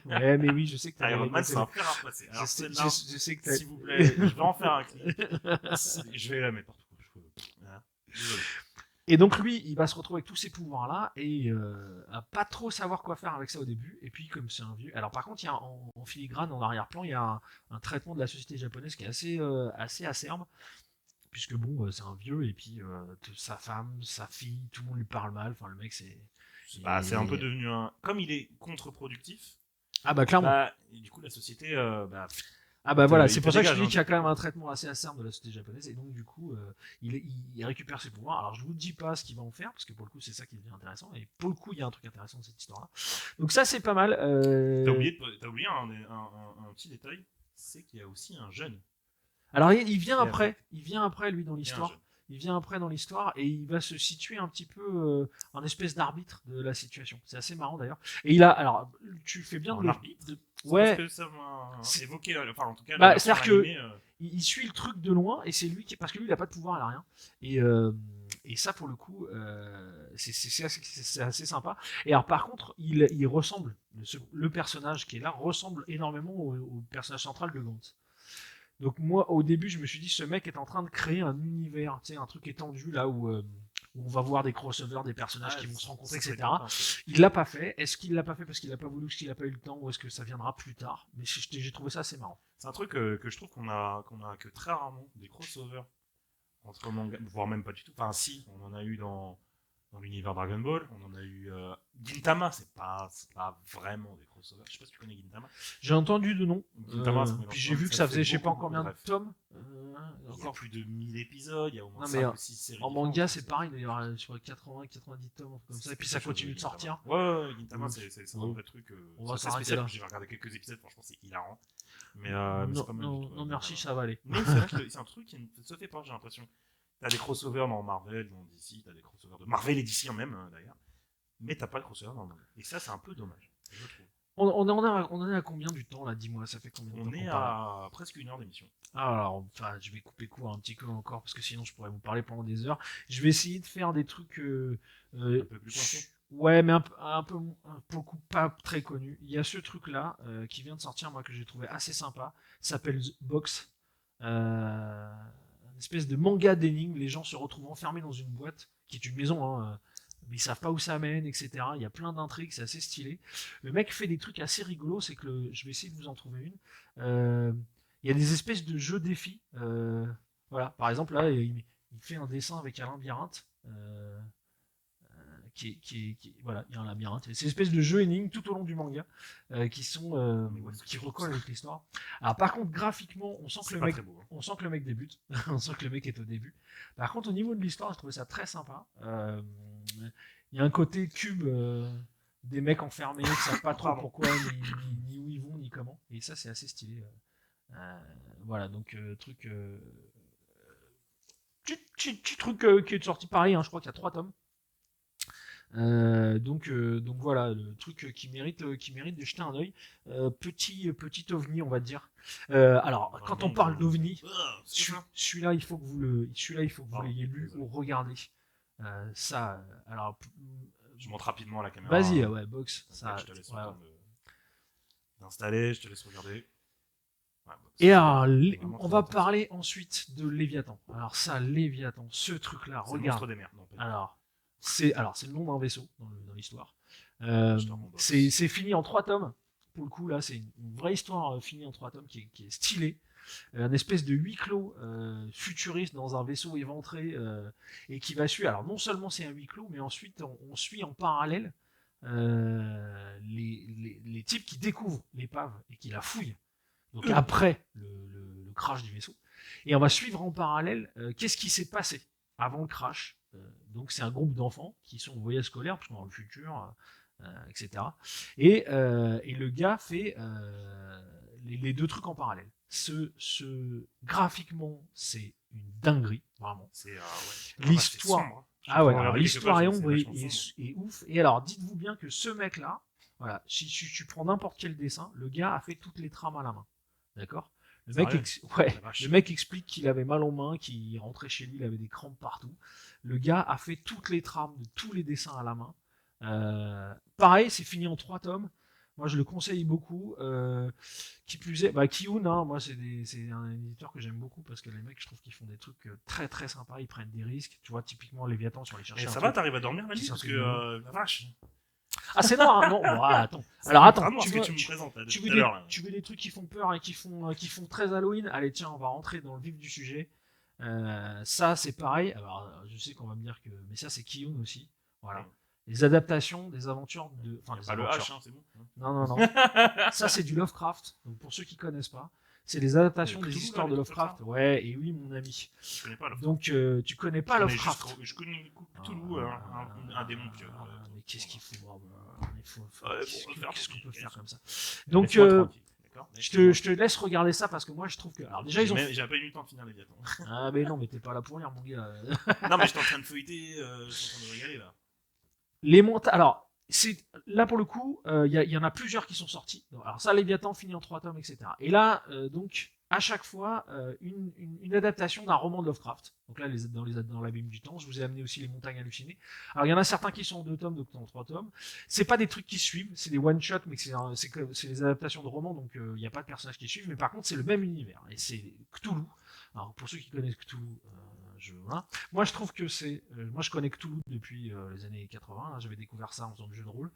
Ouais, mais oui, je sais que t'as. Iron Man, c'est un fer à repasser. Alors, Je sais, celle-là, je sais que t'as. s'il vous plaît, je vais en faire un clip. Je vais la mettre partout. Voilà. Désolé. Et donc lui, il va se retrouver avec tous ces pouvoirs-là et à pas trop savoir quoi faire avec ça au début. Et puis comme c'est un vieux, alors par contre, il y a en filigrane, en arrière-plan, il y a un traitement de la société japonaise qui est assez acerbe, puisque bon, c'est un vieux et puis sa femme, sa fille, tout le monde lui parle mal. Enfin, le mec, c'est. C'est un peu devenu un. Comme il est contre-productif, Ah bah clairement. et du coup la société, Ah bah voilà, il c'est te pour ça que je dégage, dis hein. qu'il y a quand même un traitement assez acerbe de la société japonaise et donc du coup il récupère ses pouvoirs. Alors je vous dis pas ce qu'il va en faire parce que pour le coup c'est ça qui devient intéressant et pour le coup il y a un truc intéressant dans cette histoire-là. Donc ça c'est pas mal. T'as oublié un petit détail, c'est qu'il y a aussi un jeune. Alors il vient Et après, il vient après lui dans Il y a un l'histoire. jeune. Il vient après dans l'histoire et il va se situer un petit peu en espèce d'arbitre de la situation. C'est assez marrant d'ailleurs. Et il a, alors tu fais bien Un arbitre. Ouais. Parce que ça m'a C'est- évoqué, enfin en tout cas, Bah, la version c'est-à-dire que- animée, il suit le truc de loin et c'est lui qui parce que lui il a pas de pouvoir il a rien et ça pour le coup c'est assez sympa et alors par contre il ressemble le personnage qui est là ressemble énormément au personnage central de Gantz. Donc moi au début je me suis dit ce mec est en train de créer un univers, tu sais, un truc étendu là où on va voir des crossovers, des personnages qui vont se rencontrer, ça, etc. c'est Il l'a pas fait. Est-ce qu'il l'a pas fait parce qu'il a pas voulu, parce qu'il a pas eu le temps, ou est-ce que ça viendra plus tard? Mais j'ai trouvé ça assez marrant. un truc que je trouve qu'on a que très rarement, des crossovers entre mangas, voire même pas du tout. Enfin, si, on en a eu dans l'univers Dragon Ball, on en a eu. Gintama, c'est pas vraiment des crossovers. Je sais pas si tu connais Gintama. J'ai entendu de nom. Gintama, ça Puis j'ai vu que ça faisait je sais pas beaucoup, combien de bref. tomes. Il y a Encore plus de 1000 épisodes, il y a au moins Non, mais 5 ou 6 séries. en manga différentes. c'est pareil, il y aura sur 80-90 tomes comme ça, et puis ça continue de sortir. Ouais, Gintama, Donc, c'est un vrai truc. on va c'est s'arrêter spécial. là. J'ai regardé quelques épisodes, franchement, c'est hilarant. Mais Non, c'est pas mal. non, merci, ça va aller. Mais c'est vrai que c'est un truc qui ne se fait pas, j'ai l'impression. T'as des crossovers dans Marvel, dans DC, t'as des crossovers de Marvel et DC en même, d'ailleurs. Mais t'as pas de crossover dans le manga. Et ça, c'est un peu dommage, je trouve. On en est à combien du temps là? Dis-moi, ça fait combien de temps On est qu'on parle? à presque 1 heure d'émission. Alors, enfin, je vais couper court un petit peu encore parce que sinon je pourrais vous parler pendant des heures. Je vais essayer de faire des trucs. Un peu plus coincé. Ouais, mais un peu pour le coup pas très connu. Il y a ce truc-là qui vient de sortir, moi, que j'ai trouvé assez sympa. Ça s'appelle The Box. Une espèce de manga d'énigmes. Les gens se retrouvent enfermés dans une boîte qui est une maison, hein, mais ils savent pas où ça mène, etc. Il y a plein d'intrigues, c'est assez stylé. Le mec fait des trucs assez rigolos. C'est que je vais essayer de vous en trouver une. Il y a des espèces de jeux défis. Voilà, par exemple, là, il fait un dessin avec un labyrinthe. Voilà, il y a un labyrinthe. C'est une espèce de jeu énigme tout au long du manga qui recolle avec l'histoire. Alors par contre, graphiquement, on sent que le mec débute, on sent que le mec est au début. Par contre, au niveau de l'histoire, je trouvais ça très sympa. Il y a un côté cube des mecs enfermés qui savent pas trop pourquoi, ni où ils vont, ni comment. Et ça, c'est assez stylé. Voilà, donc truc. Petit truc qui est sorti pareil, hein, je crois qu'il y a 3 tomes. Donc voilà, le truc qui mérite de jeter un œil. Petit ovni, on va dire. Alors, quand on parle d'ovni, celui-là, il faut que vous l'ayez lu ou regardé. Alors, je montre rapidement à la caméra. Vas-y, ouais, Box. Ça, je te laisse d'installer, je te laisse regarder. Ouais, et alors, on va parler ensuite de Léviathan. Alors ça, Léviathan, ce truc-là, regarde. Des mers, non, alors, c'est le nom d'un vaisseau dans l'histoire. C'est fini en 3 tomes. Pour le coup, là, c'est une vraie histoire finie en 3 tomes qui est stylée. Un espèce de huis clos futuriste dans un vaisseau éventré et qui va suivre. Alors non seulement c'est un huis clos, mais ensuite on suit en parallèle les types qui découvrent l'épave et qui la fouillent. Donc après le crash du vaisseau. Et on va suivre en parallèle qu'est-ce qui s'est passé avant le crash. Donc c'est un groupe d'enfants qui sont au voyage scolaire, parce qu'on est dans le futur, etc. Et le gars fait les 2 trucs en parallèle. Graphiquement, c'est une dinguerie, vraiment. L'histoire. Ah ouais, alors l'histoire est ombre et ouf. Et alors, dites-vous bien que ce mec-là, Voilà. Si tu prends n'importe quel dessin, le gars a fait toutes les trames à la main. D'accord. La vache. Le mec explique qu'il avait mal aux mains, qu'il rentrait chez lui, il avait des crampes partout. Le gars a fait toutes les trames de tous les dessins à la main. Pareil, c'est fini en 3 tomes. Moi, je le conseille beaucoup. Qui plus est, Kiyun, hein, moi, c'est un éditeur que j'aime beaucoup parce que les mecs, je trouve qu'ils font des trucs très très sympas. Ils prennent des risques. Tu vois, typiquement, Léviathan sur les chercher. Et un ça truc va, t'arrives à dormir la nuit qui parce sortait que de la vache. Ah, c'est noir, hein, non. Bon, attends. C'est Alors attends, vraiment tu ce que veux, tu me tu, présentes là, tu depuis veux tout à des, l'heure. Là. tu veux des trucs qui font peur et qui font très Halloween. Allez, tiens, on va rentrer dans le vif du sujet. Ça, c'est pareil. Alors, je sais qu'on va me dire que, mais ça, c'est Kiyun aussi. Voilà. Ouais. Les adaptations des aventures de, enfin Y a des pas le aventures. H, hein, c'est bon. Non, non, non. Ça, c'est du Lovecraft. Donc, pour ceux qui connaissent pas, c'est les adaptations des Cthulhu, histoires là, de les trucs comme Lovecraft. Ouais, et oui, mon ami. Je connais pas le Donc, tu connais pas Lovecraft. Je connais Cthulhu, un démon pieux. Mais qu'est-ce qu'il faut voir Ouais, Qu'est-ce qu'on peut faire comme ça? Donc, Donc, d'accord. je te laisse regarder ça parce que moi, je trouve que. Alors, déjà, ils ont. J'ai pas eu le temps de finir Léviathan. Ah, mais non, mais t'es pas là pour lire, mon gars. Non, mais j'étais en train de feuilleter, je suis en train de me régaler là. Les montagnes. Alors, là pour le coup, il y en a plusieurs qui sont sortis. Alors ça, Léviathan finit en 3 tomes, etc. Et là, donc, à chaque fois, une adaptation d'un roman de Lovecraft. Donc là, dans l'abîme du temps, je vous ai amené aussi les montagnes hallucinées. Alors il y en a certains qui sont en 2 tomes, d'autres en 3 tomes. C'est pas des trucs qui suivent, c'est des one shot, mais c'est des adaptations de romans, donc il n'y a pas de personnages qui suivent. Mais par contre, c'est le même univers et c'est Cthulhu. Alors pour ceux qui connaissent Cthulhu, voilà. Moi, je trouve que moi, je connais Cthulhu depuis les années 80. Hein, j'avais découvert ça en faisant du jeu de rôle.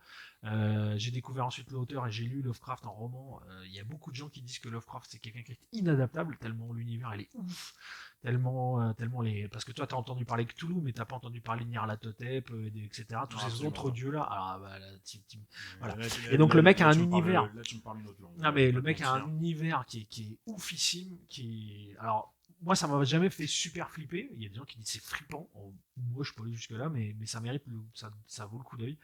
J'ai découvert ensuite l'auteur et j'ai lu Lovecraft en roman. Il y a beaucoup de gens qui disent que Lovecraft, c'est quelqu'un qui est inadaptable, tellement l'univers, il est ouf. Tellement les. Parce que toi, t'as entendu parler de Cthulhu, mais t'as pas entendu parler de Nyarlathotep, etc. Tous ces autres dieux-là. Alors, voilà. Et donc, le mec a un univers. Là, tu me parles une autre langue. Non, mais le mec a un univers qui est oufissime. Alors, moi, ça m'a jamais fait super flipper. Il y a des gens qui disent c'est flippant. Moi, je peux aller jusque-là, mais ça mérite, ça vaut le coup d'œil.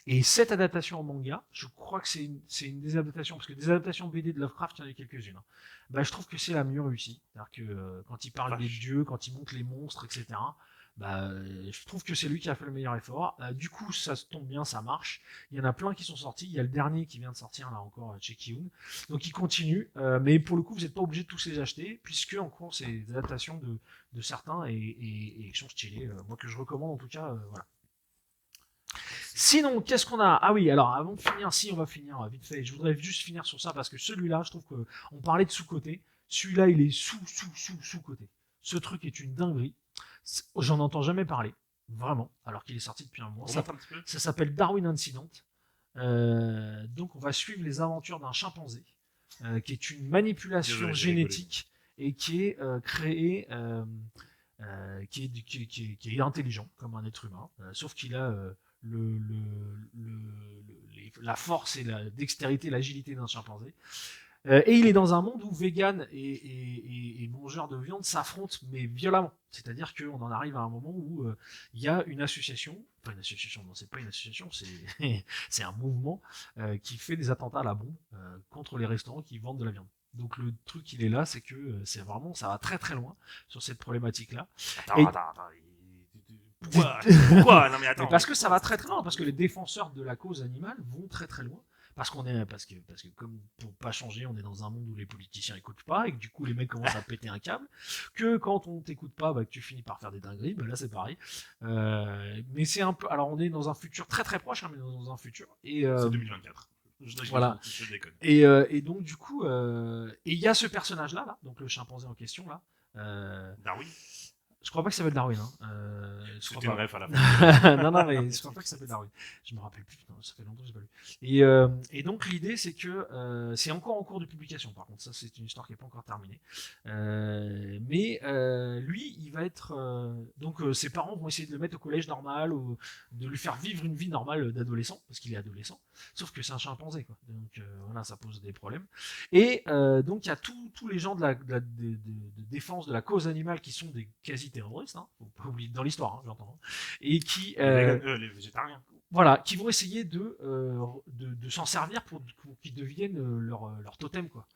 Et cette adaptation en manga, je crois que c'est une des adaptations, parce que des adaptations BD de Lovecraft, il y en a quelques-unes. Bah, je trouve que c'est la mieux réussie. C'est-à-dire que quand il parle des dieux, quand il montre les monstres, etc., bah, je trouve que c'est lui qui a fait le meilleur effort. Du coup, ça se tombe bien, ça marche. Il y en a plein qui sont sortis. Il y a le dernier qui vient de sortir, là encore, chez Kiyun. Donc il continue. Mais pour le coup, vous n'êtes pas obligé de tous les acheter, puisque en cours, c'est des adaptations de certains et qui sont stylés. Moi, que je recommande en tout cas. Voilà. Sinon, qu'est-ce qu'on a? Ah oui, alors avant de finir, si on va finir vite fait, je voudrais juste finir sur ça parce que celui-là, je trouve qu'on parlait de sous-côté. Celui-là, il est sous-côté. Ce truc est une dinguerie. J'en entends jamais parler, vraiment, alors qu'il est sorti depuis un mois. Ça s'appelle Darwin Incident. Donc, on va suivre les aventures d'un chimpanzé qui est une manipulation génétique et qui est créé. Qui est intelligent comme un être humain, sauf qu'il a la force et la dextérité, l'agilité d'un chimpanzé. Et il est dans un monde où vegan et mangeur de viande s'affrontent, mais violemment. C'est-à-dire qu'on en arrive à un moment où il y a une association, enfin une association, non, c'est pas une association, c'est un mouvement qui fait des attentats à la bombe contre les restaurants qui vendent de la viande. Donc le truc, il est là, c'est que c'est vraiment, ça va très très loin sur cette problématique-là. Attends. Pourquoi? Non mais attends. Mais parce que ça va très très loin, parce que les défenseurs de la cause animale vont très très loin. Parce que comme pour pas changer, on est dans un monde où les politiciens écoutent pas et que du coup les mecs commencent à péter un câble. Que quand on t'écoute pas, que tu finis par faire des dingueries, là c'est pareil. Mais c'est un peu. Alors on est dans un futur très très proche, mais dans un futur. C'est 2024. Voilà. Et donc du coup, il y a ce personnage-là, donc le chimpanzé en question là. Darwin. Je crois pas que ça s'appelle Darwin. C'était une ref à la fin. non, mais je crois pas que ça s'appelle Darwin. Je me rappelle plus. Putain, ça fait longtemps que j'ai pas lu. Et donc l'idée, c'est que c'est encore en cours de publication. Par contre, ça, c'est une histoire qui est pas encore terminée. Mais lui, il va être. Donc, ses parents vont essayer de le mettre au collège normal ou de lui faire vivre une vie normale d'adolescent, parce qu'il est adolescent. Sauf que c'est un chimpanzé, quoi. Donc voilà, ça pose des problèmes. Et donc il y a tous les gens de défense de la cause animale qui sont des quasi-terroristes, hein, faut pas oublier dans l'histoire, j'entends, et qui les végétariens. Voilà, qui vont essayer de s'en servir pour qu'ils deviennent leur totem, quoi.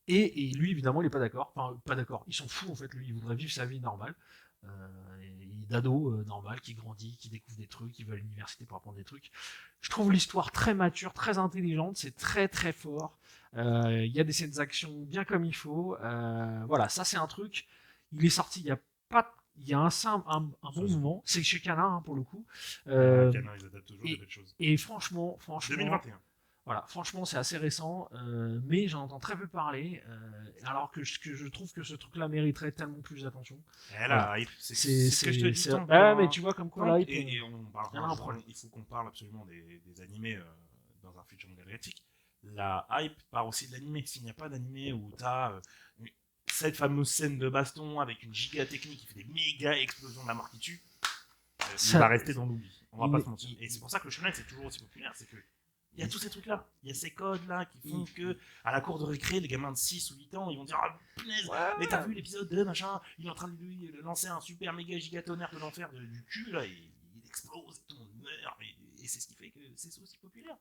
Et lui, évidemment, il est pas d'accord. Enfin, pas d'accord. Ils sont fous, en fait. Lui, il voudrait vivre sa vie normale. d'ados normal qui grandit, qui découvre des trucs, qui va à l'université pour apprendre des trucs. Je trouve l'histoire très mature, très intelligente, c'est très très fort. Il y a des scènes d'action bien comme il faut. Voilà, ça c'est un truc. Il est sorti il y a pas, il y a un bon moment. C'est chez Canard hein, pour le coup. Canard, ils adaptent toujours des belles choses. Et franchement, 2021. voilà, franchement, c'est assez récent, mais j'en entends très peu parler, alors que je trouve que ce truc-là mériterait tellement plus d'attention. Et là, Voilà. c'est ce que je te dis. Mais tu vois, comme quoi, là, et on parle, il y en a un problème. il faut qu'on parle absolument des animés dans un futur galactique. La hype part aussi de l'animé. S'il n'y a pas d'animé où tu as cette fameuse scène de baston avec une giga technique qui fait des méga explosions de la mort qui tue, il va rester dans l'oubli. On va pas se mentir. Et c'est pour ça que le shonen c'est toujours aussi populaire, c'est que il y a tous ces trucs-là. Il y a ces codes-là qui font que, à la cour de récré, les gamins de 6 ou 8 ans, ils vont dire ah, punaise, mais t'as vu l'épisode 2, machin, il est en train de lui lancer un super méga gigatonnerre de l'enfer du cul, là, et il explose, tout le monde meurt, et c'est ce qui fait que c'est aussi populaire.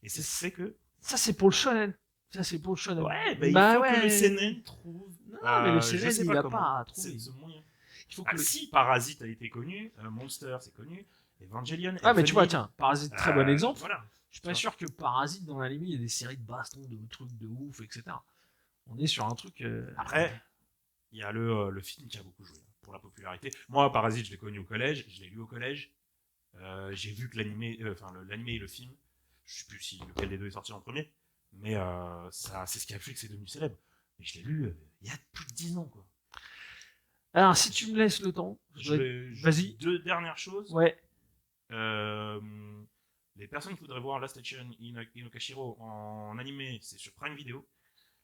Et c'est ce qui fait que. Ça, c'est pour le shonen. Ça, c'est pour le shonen. Ouais, il faut que le CNN trouve. Non, mais le CNN, il a pas à trouver. C'est ce moyen. Il faut que si Parasite a été connu, Monster c'est connu, Evangelion. Ah, mais tu vois, tiens, Parasite, très bon exemple. Voilà. Je suis pas sûr que Parasite dans l'anime, il y ait des séries de baston, de trucs de ouf, etc. On est sur un truc. Après, il y a le film qui a beaucoup joué pour la popularité. Moi, Parasite, je l'ai connu au collège, je l'ai lu au collège. J'ai vu que l'animé et le film, je sais plus si lequel des deux est sorti en premier, mais c'est ce qui a fait que c'est devenu célèbre. Et je l'ai lu il y a plus de 10 ans, quoi. Alors, si tu me laisses le temps, vas-y. 2 dernières choses. Ouais. Les personnes qui voudraient voir Last Station Inokashiro en animé, c'est sur Prime Video.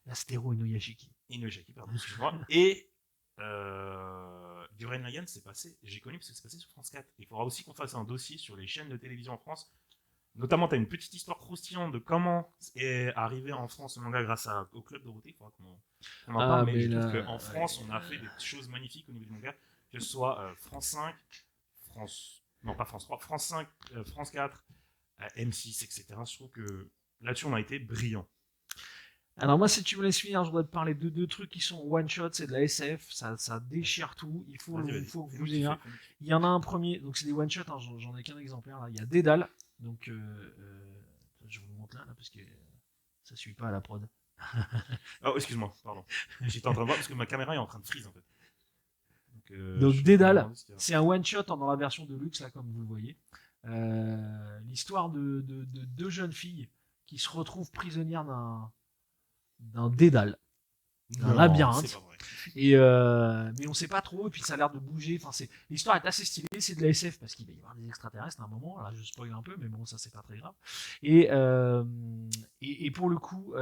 L'Astéro Inuyashiki. Inuyashiki, pardon, excuse-moi. Et Gurren Lagann, j'ai connu parce que c'est passé sur France 4. Il faudra aussi qu'on fasse un dossier sur les chaînes de télévision en France. Notamment, tu as une petite histoire croustillante de comment est arrivé en France le manga grâce au Club Dorothée. Il faudra qu'on en parle, mais je trouve qu'en France, on a fait des choses magnifiques au niveau du manga. Que ce soit France 5, non pas France 3, France 5, France 4, M6, etc. Je trouve que là-dessus, on a été brillant. Alors moi, si tu me laisses finir, je voudrais te parler de 2 trucs qui sont one-shot, c'est de la SF, ça déchire tout, il faut que vous ayez un. Il y en a un premier, donc c'est des one-shots, hein, j'en ai qu'un exemplaire, là. Il y a Dédale, donc je vous le montre là, parce que ça suit pas à la prod. Oh, excuse-moi, pardon. J'étais en train de voir parce que ma caméra est en train de freeze en fait. Donc Dédale, c'est un one-shot dans la version de luxe, là, comme vous le voyez. L'histoire de 2 jeunes filles qui se retrouvent prisonnières d'un dédale, d'un labyrinthe. Mais on sait pas trop, et puis ça a l'air de bouger. Enfin, l'histoire est assez stylée, c'est de la SF parce qu'il va y avoir des extraterrestres à un moment. Là, je spoil un peu, mais bon, ça c'est pas très grave. Et pour le coup,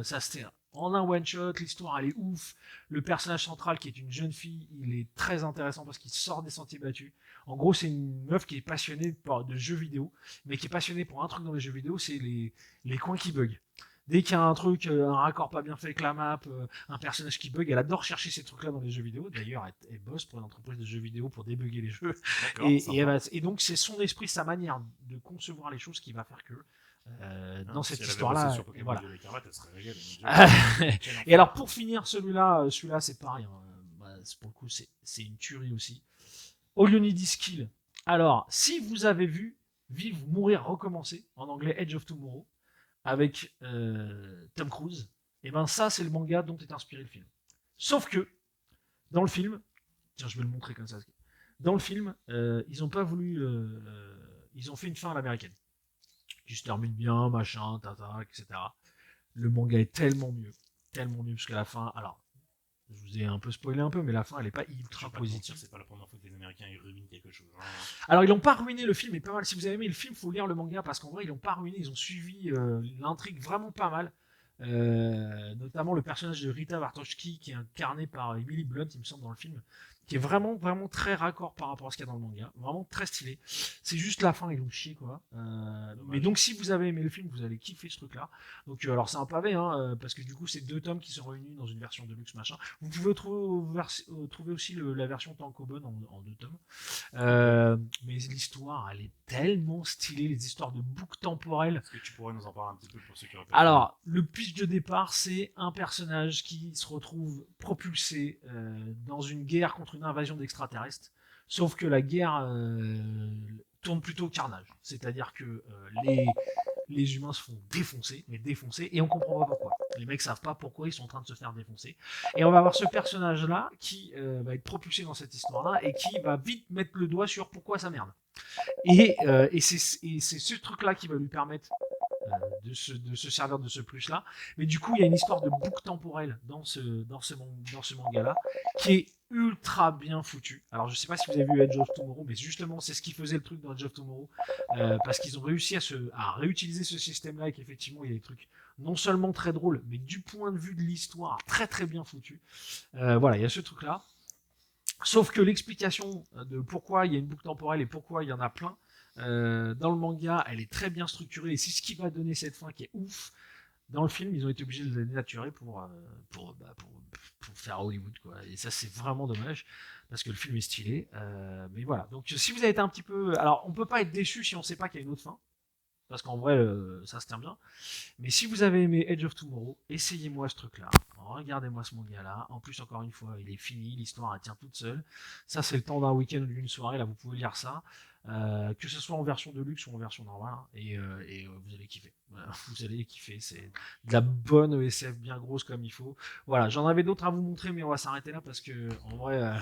ça c'était en un one shot. L'histoire elle est ouf. Le personnage central qui est une jeune fille, il est très intéressant parce qu'il sort des sentiers battus. En gros, c'est une meuf qui est passionnée de jeux vidéo, mais qui est passionnée pour un truc dans les jeux vidéo, c'est les coins qui bug. Dès qu'il y a un truc, un raccord pas bien fait avec la map, un personnage qui bug, elle adore chercher ces trucs-là dans les jeux vidéo. D'ailleurs, elle bosse pour une entreprise de jeux vidéo pour débugger les jeux. Et donc, c'est son esprit, sa manière de concevoir les choses qui va faire que dans cette histoire-là. Et voilà. Et alors, pour finir, celui-là c'est pareil. Pour le coup, c'est une tuerie aussi. All You Need Is Kill. Alors, si vous avez vu Vivre, Mourir, Recommencer, en anglais Edge of Tomorrow, avec Tom Cruise, et ben ça c'est le manga dont est inspiré le film. Sauf que dans le film, tiens je vais le montrer comme ça. Dans le film, ils ont pas voulu, ils ont fait une fin à l'américaine, qui se termine bien, machin, tata, etc. Le manga est tellement mieux parce qu'à la fin, alors je vous ai un peu spoilé un peu, mais la fin elle est pas ultra positive. C'est pas la première fois que les Américains ils ruinent quelque chose. Hein. Alors ils l'ont pas ruiné, le film est pas mal. Si vous avez aimé le film, faut lire le manga parce qu'en vrai ils l'ont pas ruiné, ils ont suivi l'intrigue vraiment pas mal. Notamment le personnage de Rita Bartoszki qui est incarné par Emily Blunt, il me semble dans le film, qui est vraiment vraiment très raccord par rapport à ce qu'il y a dans le manga, vraiment très stylé. C'est juste la fin ils l'ont chié quoi. Mais donc si vous avez aimé le film, vous allez kiffer ce truc là. Donc alors c'est un pavé parce que du coup c'est 2 tomes qui sont réunis dans une version de luxe machin. Vous pouvez trouver aussi la version tankobon en 2 tomes. Mais l'histoire elle est tellement stylée, les histoires de boucles temporelles. Est-ce que tu pourrais nous en parler un petit peu pour ceux qui auraient pas Alors le pitch de départ c'est un personnage qui se retrouve propulsé dans une guerre contre une invasion d'extraterrestres. Sauf que la guerre tourne plutôt au carnage. C'est-à-dire que les humains se font défoncer, mais défoncer, et on comprend pas pourquoi. Les mecs savent pas pourquoi ils sont en train de se faire défoncer. Et on va avoir ce personnage-là qui va être propulsé dans cette histoire-là et qui va vite mettre le doigt sur pourquoi ça merde. Et c'est ce truc-là qui va lui permettre de se servir de ce plus-là. Mais du coup, il y a une histoire de boucle temporelle dans ce manga-là qui est ultra bien foutu. Alors, je sais pas si vous avez vu Edge of Tomorrow, mais justement, c'est ce qui faisait le truc dans Edge of Tomorrow, parce qu'ils ont réussi à réutiliser ce système-là et qu'effectivement, il y a des trucs non seulement très drôles, mais du point de vue de l'histoire, très très bien foutu. Voilà, il y a ce truc-là. Sauf que l'explication de pourquoi il y a une boucle temporelle et pourquoi il y en a plein, dans le manga, elle est très bien structurée et c'est ce qui va donner cette fin qui est ouf. Dans le film, ils ont été obligés de la dénaturer pour faire Hollywood, quoi. Et ça, c'est vraiment dommage parce que le film est stylé. Mais voilà. Donc, si vous avez été un petit peu, alors, on peut pas être déçu si on sait pas qu'il y a une autre fin. Parce qu'en vrai, ça se tient bien. Mais si vous avez aimé Edge of Tomorrow, essayez-moi ce truc-là. Regardez-moi ce manga-là. En plus, encore une fois, il est fini. L'histoire, elle tient toute seule. Ça, c'est le temps d'un week-end ou d'une soirée. Là, vous pouvez lire ça. Que ce soit en version de luxe ou en version normale. Vous allez kiffer. Voilà, vous allez kiffer. C'est de la bonne ESF bien grosse comme il faut. Voilà, j'en avais d'autres à vous montrer, mais on va s'arrêter là parce que, en vrai,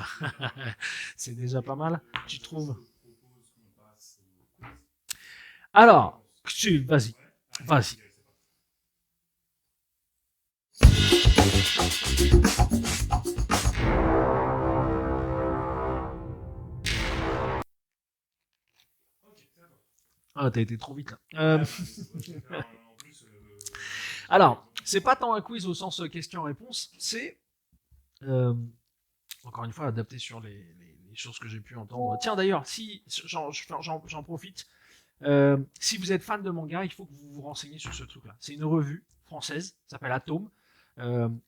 c'est déjà pas mal. Tu trouves? Alors, vas-y. Vas-y. Ah, t'as été trop vite là. Alors, c'est pas tant un quiz au sens question-réponse, c'est encore une fois adapté sur les choses que j'ai pu entendre. Tiens d'ailleurs, si j'en profite, si vous êtes fan de manga, il faut que vous vous renseigniez sur ce truc-là. C'est une revue française, qui s'appelle Atome,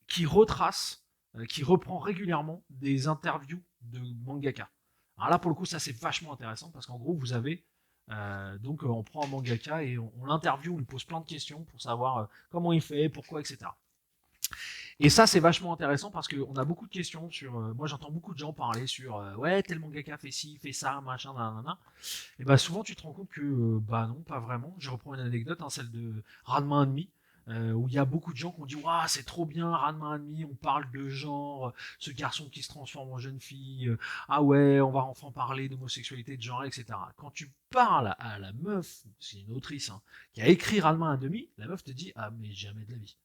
qui retrace, qui reprend régulièrement des interviews de mangaka. Alors là, pour le coup, ça c'est vachement intéressant parce qu'en gros, vous avez donc on prend un mangaka et on l'interview, on lui pose plein de questions pour savoir comment il fait, pourquoi, etc. Et ça, c'est vachement intéressant parce qu'on a beaucoup de questions sur. Moi, j'entends beaucoup de gens parler sur ouais, tel mangaka fait ci, fait ça, machin, nanana. Et bah, souvent, tu te rends compte que bah non, pas vraiment. Je reprends une anecdote, hein, celle de Ranma 1,5. Où il y a beaucoup de gens qui ont dit waouh, c'est trop bien Ranma 1,5, on parle de genre, ce garçon qui se transforme en jeune fille, ah ouais, on va enfin parler d'homosexualité, de genre, etc. Quand tu parles à la meuf, c'est une autrice hein, qui a écrit Ranma 1,5, la meuf te dit ah mais jamais de la vie.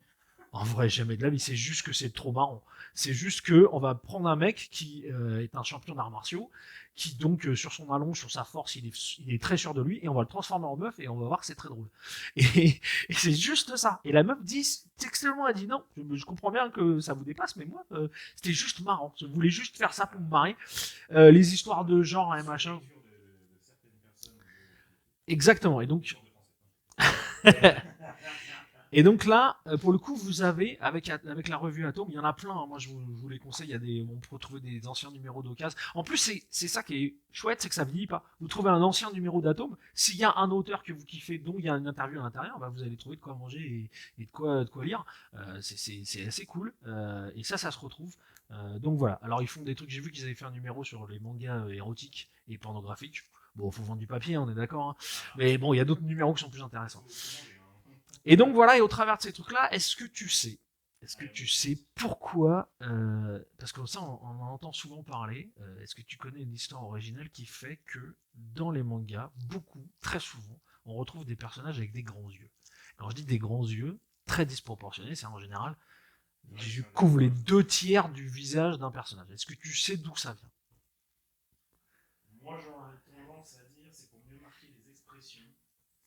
En vrai, jamais de la vie. C'est juste que c'est trop marrant. C'est juste que on va prendre un mec qui est un champion d'arts martiaux, qui donc sur son allonge, sur sa force, il est très sûr de lui, et on va le transformer en meuf, et on va voir que c'est très drôle. Et c'est juste ça. Et la meuf dit textuellement, elle dit non, je comprends bien que ça vous dépasse, mais moi, c'était juste marrant. Je voulais juste faire ça pour me marrer. Les histoires de genre et machin. Exactement. Et donc, et donc là, pour le coup, vous avez, avec la revue Atome, il y en a plein, hein. Moi je vous les conseille, on peut trouver des anciens numéros d'occasion. En plus, c'est ça qui est chouette, c'est que ça vieillit pas. Vous trouvez un ancien numéro d'Atome, s'il y a un auteur que vous kiffez, dont il y a une interview à l'intérieur, bah, vous allez trouver de quoi manger et de quoi lire. C'est assez cool, et ça se retrouve. Donc voilà, alors ils font des trucs, j'ai vu qu'ils avaient fait un numéro sur les mangas érotiques et pornographiques. Bon, faut vendre du papier, on est d'accord, hein. Mais bon, il y a d'autres numéros qui sont plus intéressants. Et donc voilà, et au travers de ces trucs-là, est-ce que tu sais pourquoi, parce que ça on en entend souvent parler, est-ce que tu connais une histoire originale qui fait que dans les mangas, beaucoup, très souvent, on retrouve des personnages avec des grands yeux. Quand je dis des grands yeux, très disproportionnés, c'est en général, les yeux couvrent les 2 tiers du visage d'un personnage. Est-ce que tu sais d'où ça vient? Moi, j'aurais tendance à dire c'est pour mieux marquer les expressions.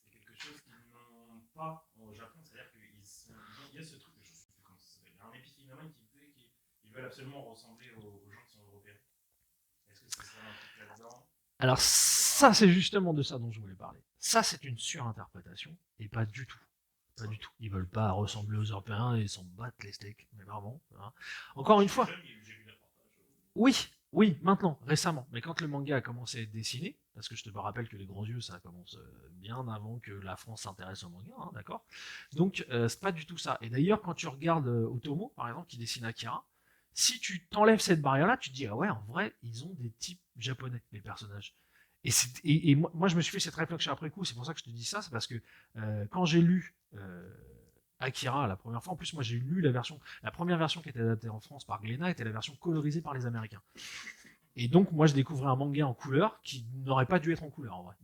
C'est quelque chose qu'ils n'ont pas au Japon. C'est-à-dire qu'il y a ce truc, je sais plus comment ça s'appelle. Il y a un épiphénomène qui fait qu'ils veulent absolument ressembler aux gens qui sont européens. Est-ce que c'est ça un truc là-dedans? Alors ça, c'est justement de ça dont je voulais parler. Ça, c'est une surinterprétation, et pas du tout. Pas du tout. Ils veulent pas ressembler aux Européens et ils s'en battent les steaks, mais vraiment. Hein. Encore une fois. Oui, oui, maintenant, récemment. Mais quand le manga a commencé à être dessiné, parce que je te rappelle que les grands yeux, ça commence bien avant que la France s'intéresse au manga, hein, d'accord. Donc, c'est pas du tout ça. Et d'ailleurs, quand tu regardes Otomo, par exemple, qui dessine Akira, Si tu t'enlèves cette barrière-là, tu te dis, ah ouais, en vrai, ils ont des types japonais, les personnages. Et moi, je me suis fait cette réflexion après coup, c'est pour ça que je te dis ça, c'est parce que quand j'ai lu Akira la première fois, en plus, moi j'ai lu la première version qui était adaptée en France par Glénat était la version colorisée par les Américains. Et donc, moi, je découvrais un manga en couleur qui n'aurait pas dû être en couleur, en vrai.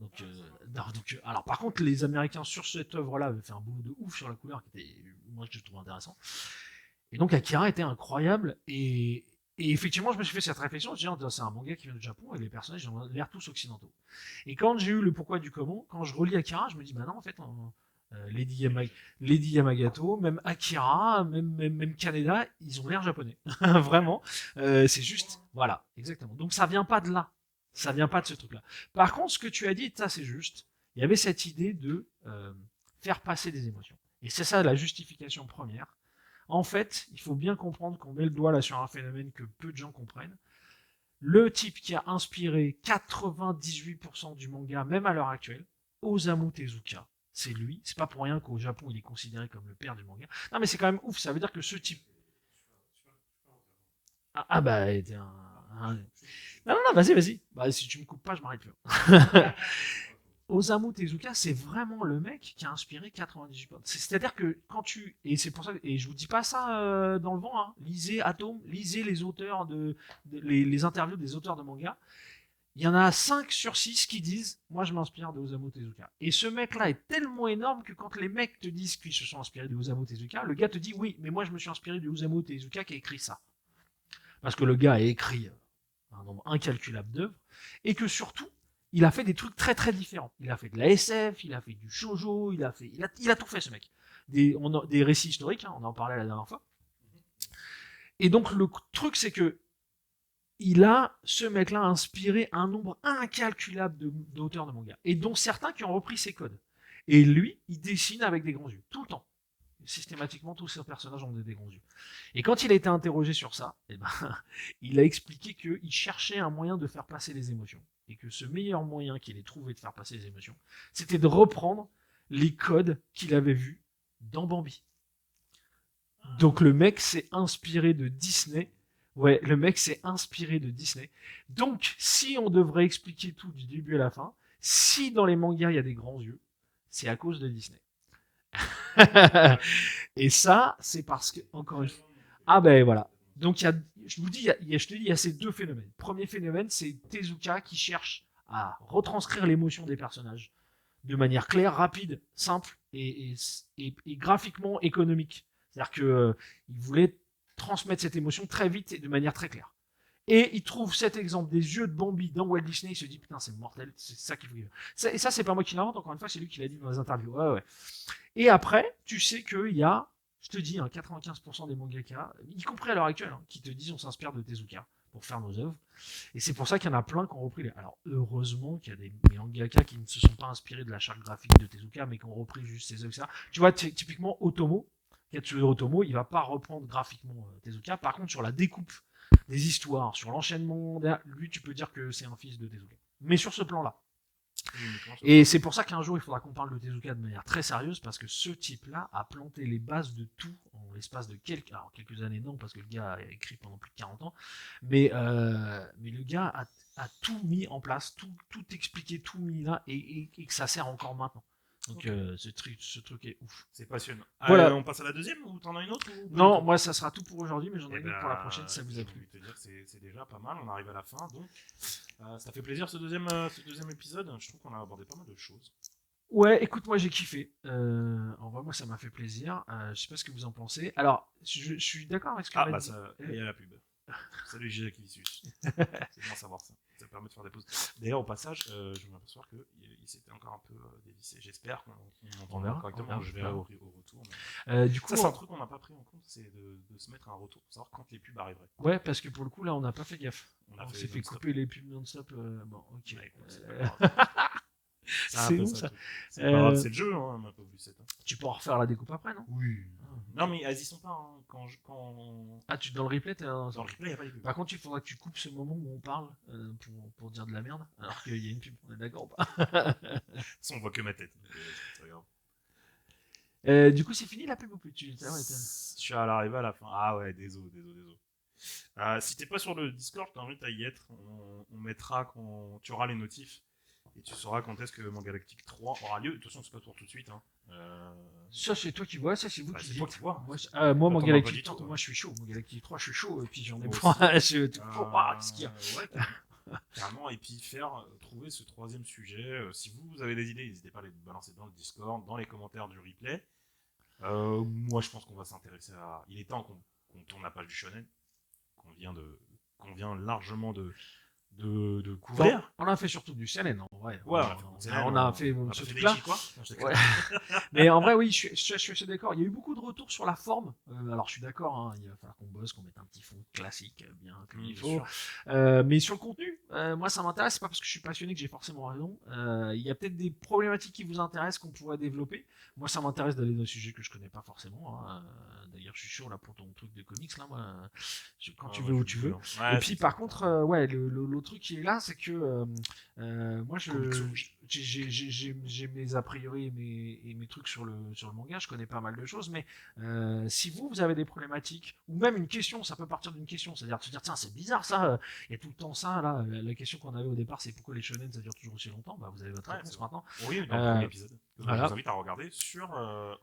Alors, par contre, les Américains, sur cette œuvre-là, avaient fait un boulot de ouf sur la couleur, qui était, moi, que je trouve intéressant. Et donc, Akira était incroyable. Et effectivement, je me suis fait cette réflexion. Je me suis dit, c'est un manga qui vient du Japon et les personnages ont l'air tous occidentaux. Et quand j'ai eu le pourquoi du comment, quand je relis Akira, je me dis, bah non, en fait, Lady Yamagato, même Akira, même Kaneda, ils ont l'air japonais. Vraiment. C'est juste. Voilà, exactement. Donc ça vient pas de là. Ça vient pas de ce truc-là. Par contre, ce que tu as dit, ça c'est juste. Il y avait cette idée de faire passer des émotions. Et c'est ça la justification première. En fait, il faut bien comprendre qu'on met le doigt là sur un phénomène que peu de gens comprennent. Le type qui a inspiré 98% du manga, même à l'heure actuelle, Osamu Tezuka, c'est lui. C'est pas pour rien qu'au Japon, il est considéré comme le père du manga. Non, mais c'est quand même ouf. Ça veut dire que ce type. Bah, t'es un. Non, non, non, vas-y. Bah, si tu me coupes pas, je m'arrête plus. Osamu Tezuka, c'est vraiment le mec qui a inspiré 98%. C'est-à-dire que quand tu. Et c'est pour ça. Et je vous dis pas ça dans le vent. Hein. Lisez Atom, lisez les auteurs les interviews des auteurs de manga. Il y en a 5 sur 6 qui disent moi je m'inspire de Osamu Tezuka. Et ce mec-là est tellement énorme que quand les mecs te disent qu'ils se sont inspirés de Osamu Tezuka, le gars te dit oui, mais moi je me suis inspiré de Osamu Tezuka qui a écrit ça. Parce que le gars a écrit un nombre incalculable d'œuvres et que surtout, il a fait des trucs très très différents. Il a fait de la SF, il a fait du shoujo, il a tout fait ce mec. Des récits historiques, hein, on en parlait la dernière fois. Et donc le truc c'est que ce mec-là a inspiré un nombre incalculable d'auteurs de manga, et dont certains qui ont repris ses codes. Et lui, il dessine avec des grands yeux, tout le temps. Systématiquement, tous ces personnages ont des grands yeux. Et quand il a été interrogé sur ça, il a expliqué qu'il cherchait un moyen de faire passer les émotions. Et que ce meilleur moyen qu'il ait trouvé de faire passer les émotions, c'était de reprendre les codes qu'il avait vus dans Bambi. Donc le mec s'est inspiré de Disney. Ouais, le mec s'est inspiré de Disney. Donc, si on devrait expliquer tout du début à la fin, si dans les mangas il y a des grands yeux, c'est à cause de Disney. Et ça, c'est parce que, encore une fois. Ah ben voilà. Donc, je vous dis, il y a ces deux phénomènes. Premier phénomène, c'est Tezuka qui cherche à retranscrire l'émotion des personnages de manière claire, rapide, simple et graphiquement économique. C'est-à-dire qu'il voulait transmettre cette émotion très vite et de manière très claire. Et il trouve cet exemple des yeux de Bambi dans Walt Disney, il se dit putain c'est mortel, c'est ça qu'il faut. Et ça c'est pas moi qui l'invente, encore une fois c'est lui qui l'a dit dans les interviews. Ouais. Et après, tu sais qu'il y a, je te dis, 95% des mangaka, y compris à l'heure actuelle, qui te disent on s'inspire de Tezuka pour faire nos œuvres. Et c'est pour ça qu'il y en a plein qui ont repris. Alors heureusement qu'il y a des mangaka qui ne se sont pas inspirés de la charte graphique de Tezuka, mais qui ont repris juste ses œuvres, etc. Tu vois, typiquement Otomo, Katsuhiro Otomo, il va pas reprendre graphiquement Tezuka. Par contre, sur la découpe des histoires, sur l'enchaînement, lui, tu peux dire que c'est un fils de Tezuka. Mais sur ce plan-là. Et c'est pour ça qu'un jour, il faudra qu'on parle de Tezuka de manière très sérieuse, parce que ce type-là a planté les bases de tout en l'espace de quelques années, non, parce que le gars a écrit pendant plus de 40 ans, mais le gars a tout mis en place, tout expliqué, tout mis là, et que ça sert encore maintenant. Donc ce truc est ouf. C'est passionnant. Voilà. On passe à la deuxième ou t'en as une autre Non, moi ça sera tout pour aujourd'hui, mais j'en ai une pour la prochaine si ça vous a plu. Je vais te dire que c'est déjà pas mal, on arrive à la fin, donc ça fait plaisir ce deuxième épisode. Je trouve qu'on a abordé pas mal de choses. Ouais, écoute, moi j'ai kiffé. En vrai, moi ça m'a fait plaisir. Je sais pas ce que vous en pensez. Alors, je suis d'accord avec ce que tu as dit. Il y a la pub. Salut J. Kivisus. C'est bien savoir ça. Ça permet de faire des pauses. D'ailleurs, au passage, je m'aperçois qu'il s'était encore un peu dévissé. J'espère qu'on entendra correctement. Je verrai au retour. Du coup, ça, c'est un truc qu'on n'a pas pris en compte, c'est de se mettre un retour pour savoir quand les pubs arriveraient. Ouais, parce que pour le coup, là, on n'a pas fait gaffe. On s'est fait couper les pubs non-stop. Bon, ok. C'est où ça? C'est pas grave, c'est le jeu, hein, ma pauvre Lucette. Tu peux en refaire la découpe après, non? Oui. Non, mais elles y sont pas. Hein, quand... Ah, dans le replay, dans le replay, il n'y a pas les pubs. Par contre, il faudra que tu coupes ce moment où on parle pour dire de la merde, alors qu'il y a une pub. On est d'accord ou pas? De toute façon, on voit que ma tête. C'est grave. Du coup, c'est fini la pub ou plus? Je suis à l'arrivée à la fin. Ah ouais, désolé. Si t'es pas sur le Discord, je t'invite à y être. On mettra quand tu auras les notifs. Et tu sauras quand est-ce que Mangalactique 3 aura lieu. De toute façon, c'est pas pour tout de suite. Hein. Ça, c'est toi qui vois, ça, c'est vous qui C'est toi dites. qui vois. Moi, Toi, mon t'en as pas du Galactic tout, 3, hein. moi, je suis chaud. Mon Galactic 3, je suis chaud. Et puis, j'en ai Moi pas. aussi. Qu'est-ce qu'il y a Ouais, carrément. Et puis trouver ce troisième sujet. Si vous avez des idées, n'hésitez pas à les balancer dans le Discord, dans les commentaires du replay. Moi, je pense qu'on va s'intéresser à. Il est temps qu'on tourne la page du shonen, qu'on vient largement de Bon, couvrir. on a fait surtout du CNN, en vrai. Ouais, On a fait on a ce fait des truc-là. chi, quoi. Non, je Ouais. Mais en vrai, oui, je suis assez d'accord. Il y a eu beaucoup de retours sur la forme. Alors, je suis d'accord, hein, il va falloir qu'on bosse, qu'on mette un petit fond classique, bien comme il Bien faut. sûr. Mais sur le contenu, moi, ça m'intéresse. C'est pas parce que je suis passionné que j'ai forcément raison. Il y a peut-être des problématiques qui vous intéressent qu'on pourrait développer. Moi, ça m'intéresse d'aller dans des sujets que je connais pas forcément. Hein. D'ailleurs, je suis chaud là pour ton truc de comics là, moi. Quand tu veux, où tu veux. Ouais, Et puis, par contre, ouais, le truc qui est là, c'est que moi, j'ai mes a priori et mes trucs sur le manga, je connais pas mal de choses, mais si vous avez des problématiques, ou même une question, ça peut partir d'une question, c'est-à-dire de se dire, tiens, c'est bizarre ça, il y a tout le temps ça, là, la question qu'on avait au départ, c'est pourquoi les shonen ça dure toujours aussi longtemps, bah vous avez votre réponse maintenant. Oui, dans le premier épisode. Voilà. Je vous invite à regarder sur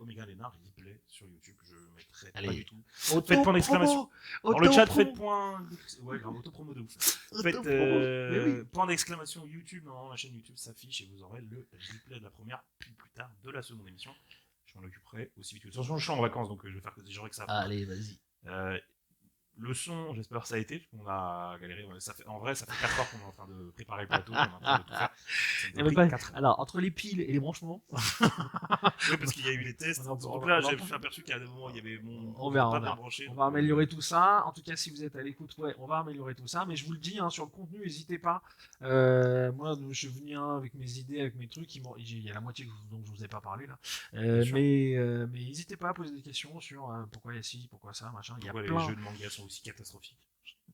Omega Lena Replay sur YouTube. Je mettrai pas du tout. Faites point d'exclamation. Dans le chat, faites point. Ouais, grave, auto-promo de ouf. Faites point d'exclamation YouTube. Normalement, la chaîne YouTube s'affiche et vous aurez le replay de la première, puis plus tard de la seconde émission. Je m'en occuperai aussi vite que ça. Je suis en vacances, donc je vais faire que j'aurai que ça. Allez, vas-y. Le son, j'espère que ça a été, parce qu'on a galéré. En vrai, ça fait 4 heures qu'on est en train de préparer le plateau, on est en train de tout faire. Alors, entre les piles et les branchements. Oui, parce qu'il y a eu les tests. Donc là, j'ai aperçu qu'à des moments, il y avait mon. On verra. Pas bien branché. On va améliorer tout ça. En tout cas, si vous êtes à l'écoute, ouais, on va améliorer tout ça. Mais je vous le dis, hein, sur le contenu, n'hésitez pas. Moi, je viens avec mes idées, avec mes trucs. Il y a la moitié dont je vous ai pas parlé là. Mais n'hésitez pas à poser des questions sur pourquoi il y a ci, pourquoi ça, machin. Pourquoi les jeux de manga sont aussi catastrophiques.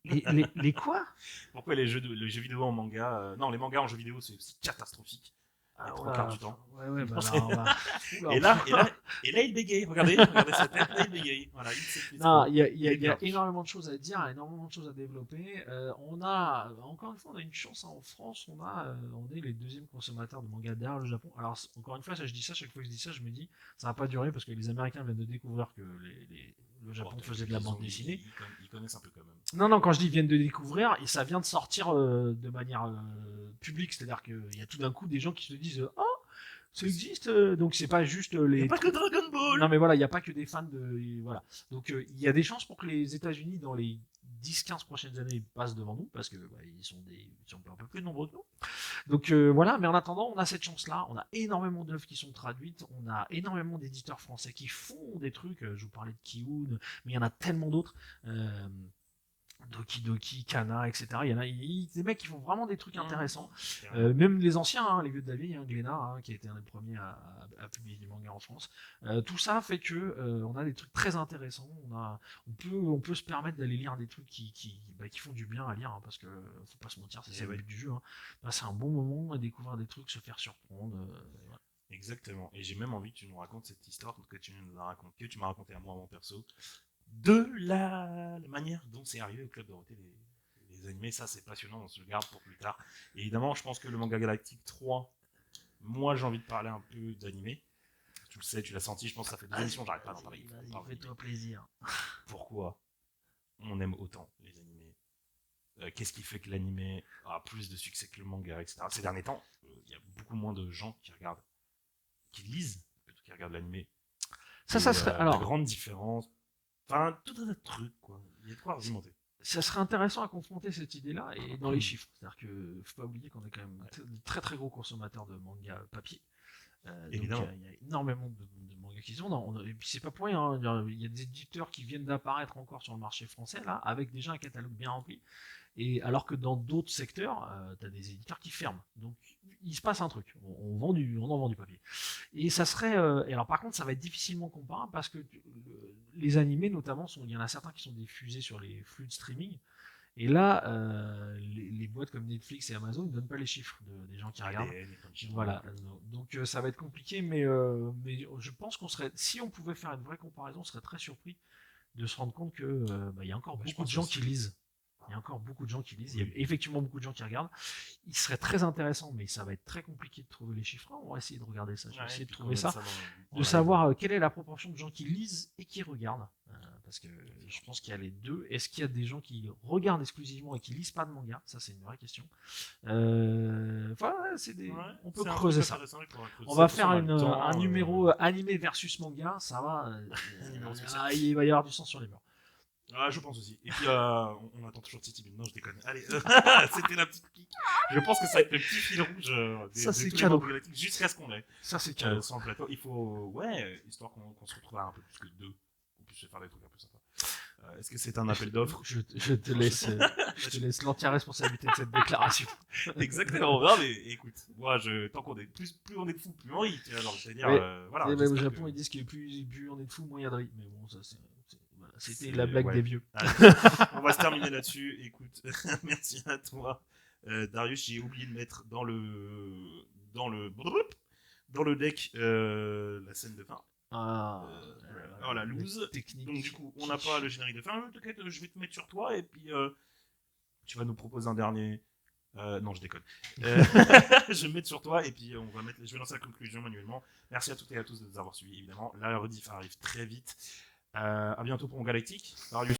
Les quoi? Pourquoi les jeux vidéo en manga. Non, les mangas en jeux vidéo, c'est aussi catastrophique. Trois quarts du temps. Ouais, bah et là, il bégaye. Regardez sa tête, là, il bégaye. Voilà, il y a énormément de choses à dire, énormément de choses à développer. Encore une fois, on a une chance hein, en France, on est les deuxièmes consommateurs de manga derrière le Japon. Alors, encore une fois, ça, je dis ça, chaque fois que je dis ça, je me dis, ça va pas durer parce que les Américains viennent de découvrir que le Japon faisait de la bande dessinée. Ils connaissent un peu quand même. Non, quand je dis viennent de découvrir, et ça vient de sortir de manière publique, c'est-à-dire qu'il y a tout d'un coup des gens qui se disent oh, ça existe, donc c'est pas juste les. Il n'y a pas que Dragon Ball. Non mais voilà, il n'y a pas que des fans de voilà. Donc il y a des chances pour que les États-Unis dans les 10-15 prochaines années passent devant nous parce que ils sont un peu plus nombreux que nous. Donc voilà, mais en attendant, on a cette chance-là. On a énormément d'œuvres qui sont traduites. On a énormément d'éditeurs français qui font des trucs. Je vous parlais de Kiun, mais il y en a tellement d'autres. Doki Doki, Kana, etc. Il y en a des mecs qui font vraiment des trucs intéressants. Même les anciens, hein, les vieux de la vie, hein, Glénat, hein, qui a été un des premiers à publier des mangas en France. Tout ça fait que on a des trucs très intéressants. On peut se permettre d'aller lire des trucs qui font du bien à lire, hein, parce que faut pas se mentir, c'est le but du jeu. Hein. C'est un bon moment à découvrir des trucs, se faire surprendre. Voilà. Exactement. Et j'ai même envie que tu nous racontes cette histoire que tu m'as raconté à moi en perso. De la manière dont c'est arrivé au Club Dorothée les animés, ça c'est passionnant, on se le garde pour plus tard. Et évidemment, je pense que le Manga Galactique 3, moi j'ai envie de parler un peu d'animé. Tu le sais, tu l'as senti, je pense que ça fait 2 émissions, j'arrête pas d'en parler. Fais-toi plaisir. Pourquoi on aime autant les animés Qu'est-ce qui fait que l'animé a plus de succès que le manga, etc. Ces derniers temps, il y a beaucoup moins de gens qui lisent, plutôt qui regardent l'animé. Ça serait. Alors, la grande différence. Enfin, tout un tas de trucs, quoi. Il y a de quoi argumenter. Ça serait intéressant à confronter cette idée-là et dans les chiffres. C'est-à-dire que faut pas oublier qu'on est quand même de très très gros consommateurs de manga papier. Évidemment. Donc il y a énormément de mangas qui sont. Et puis c'est pas pour rien. Hein, il y a des éditeurs qui viennent d'apparaître encore sur le marché français là, avec déjà un catalogue bien rempli. Et alors que dans d'autres secteurs, tu as des éditeurs qui ferment. Donc il se passe un truc. On en vend du papier. Et ça serait. Et alors par contre, ça va être difficilement comparable parce que les animés, notamment, il y en a certains qui sont diffusés sur les flux de streaming. Et là, les boîtes comme Netflix et Amazon ne donnent pas les chiffres des gens qui regardent. Voilà. Donc ça va être compliqué, mais je pense qu'on serait. Si on pouvait faire une vraie comparaison, on serait très surpris de se rendre compte que il y a encore je beaucoup de pense gens aussi. qui lisent. Il y a encore beaucoup de gens qui lisent. Il y a Oui. effectivement beaucoup de gens qui regardent. Il serait très intéressant, mais ça va être très compliqué de trouver les chiffres. On va essayer de regarder ça. Je vais Ouais, essayer de puis qu'on trouver mette ça. ça en De live. savoir quelle est la proportion de gens qui lisent et qui regardent. Parce que je pense qu'il y a les deux. Est-ce qu'il y a des gens qui regardent exclusivement et qui lisent pas de manga? Ça, c'est une vraie question. Enfin, Ouais, on peut c'est un creuser truc ça. intéressant, il faudra creuser On ça. va De toute façon, faire on a le temps, un numéro animé versus manga. Ça va. un numéro spécial. Il va y avoir du sang sur les murs. Ah, je pense aussi. Et puis, on attend toujours Titi Bin. Non, je déconne. Allez, c'était la petite pique. Je pense que ça va être le petit fil rouge Ça, de c'est tous les cadeau. membres galactiques jusqu'à ce qu'on l'ait Ça, c'est cadeau. sur le plateau. Il faut, ouais, histoire qu'on se retrouve à un peu plus que deux, qu'on puisse faire des trucs un peu sympas. Est-ce que c'est un appel d'offres? Je te laisse l'entière responsabilité de cette déclaration. Exactement. Non, mais écoute, moi, tant qu'on est plus on est de fous, plus on rit. Alors, c'est-à-dire, Ouais. voilà. Et même au j'espère Japon, que- ils disent que plus on est de fous, moins il y a de riz. Mais bon, ça, voilà, c'était C'est- la blague ouais. des vieux. Allez, on va se terminer là-dessus. Écoute, merci à toi, Darius. J'ai oublié de mettre dans le deck la scène de fin. Oh la loose. Technique. Donc du coup, on n'a pas le générique de fin. T'inquiète, je vais te mettre sur toi et puis tu vas nous proposer un dernier. Non, je déconne. Je vais me mettre sur toi et puis je vais lancer la conclusion manuellement. Merci à toutes et à tous de nous avoir suivis, évidemment. La rediff arrive très vite. À bientôt pour mon Galactique. Darius.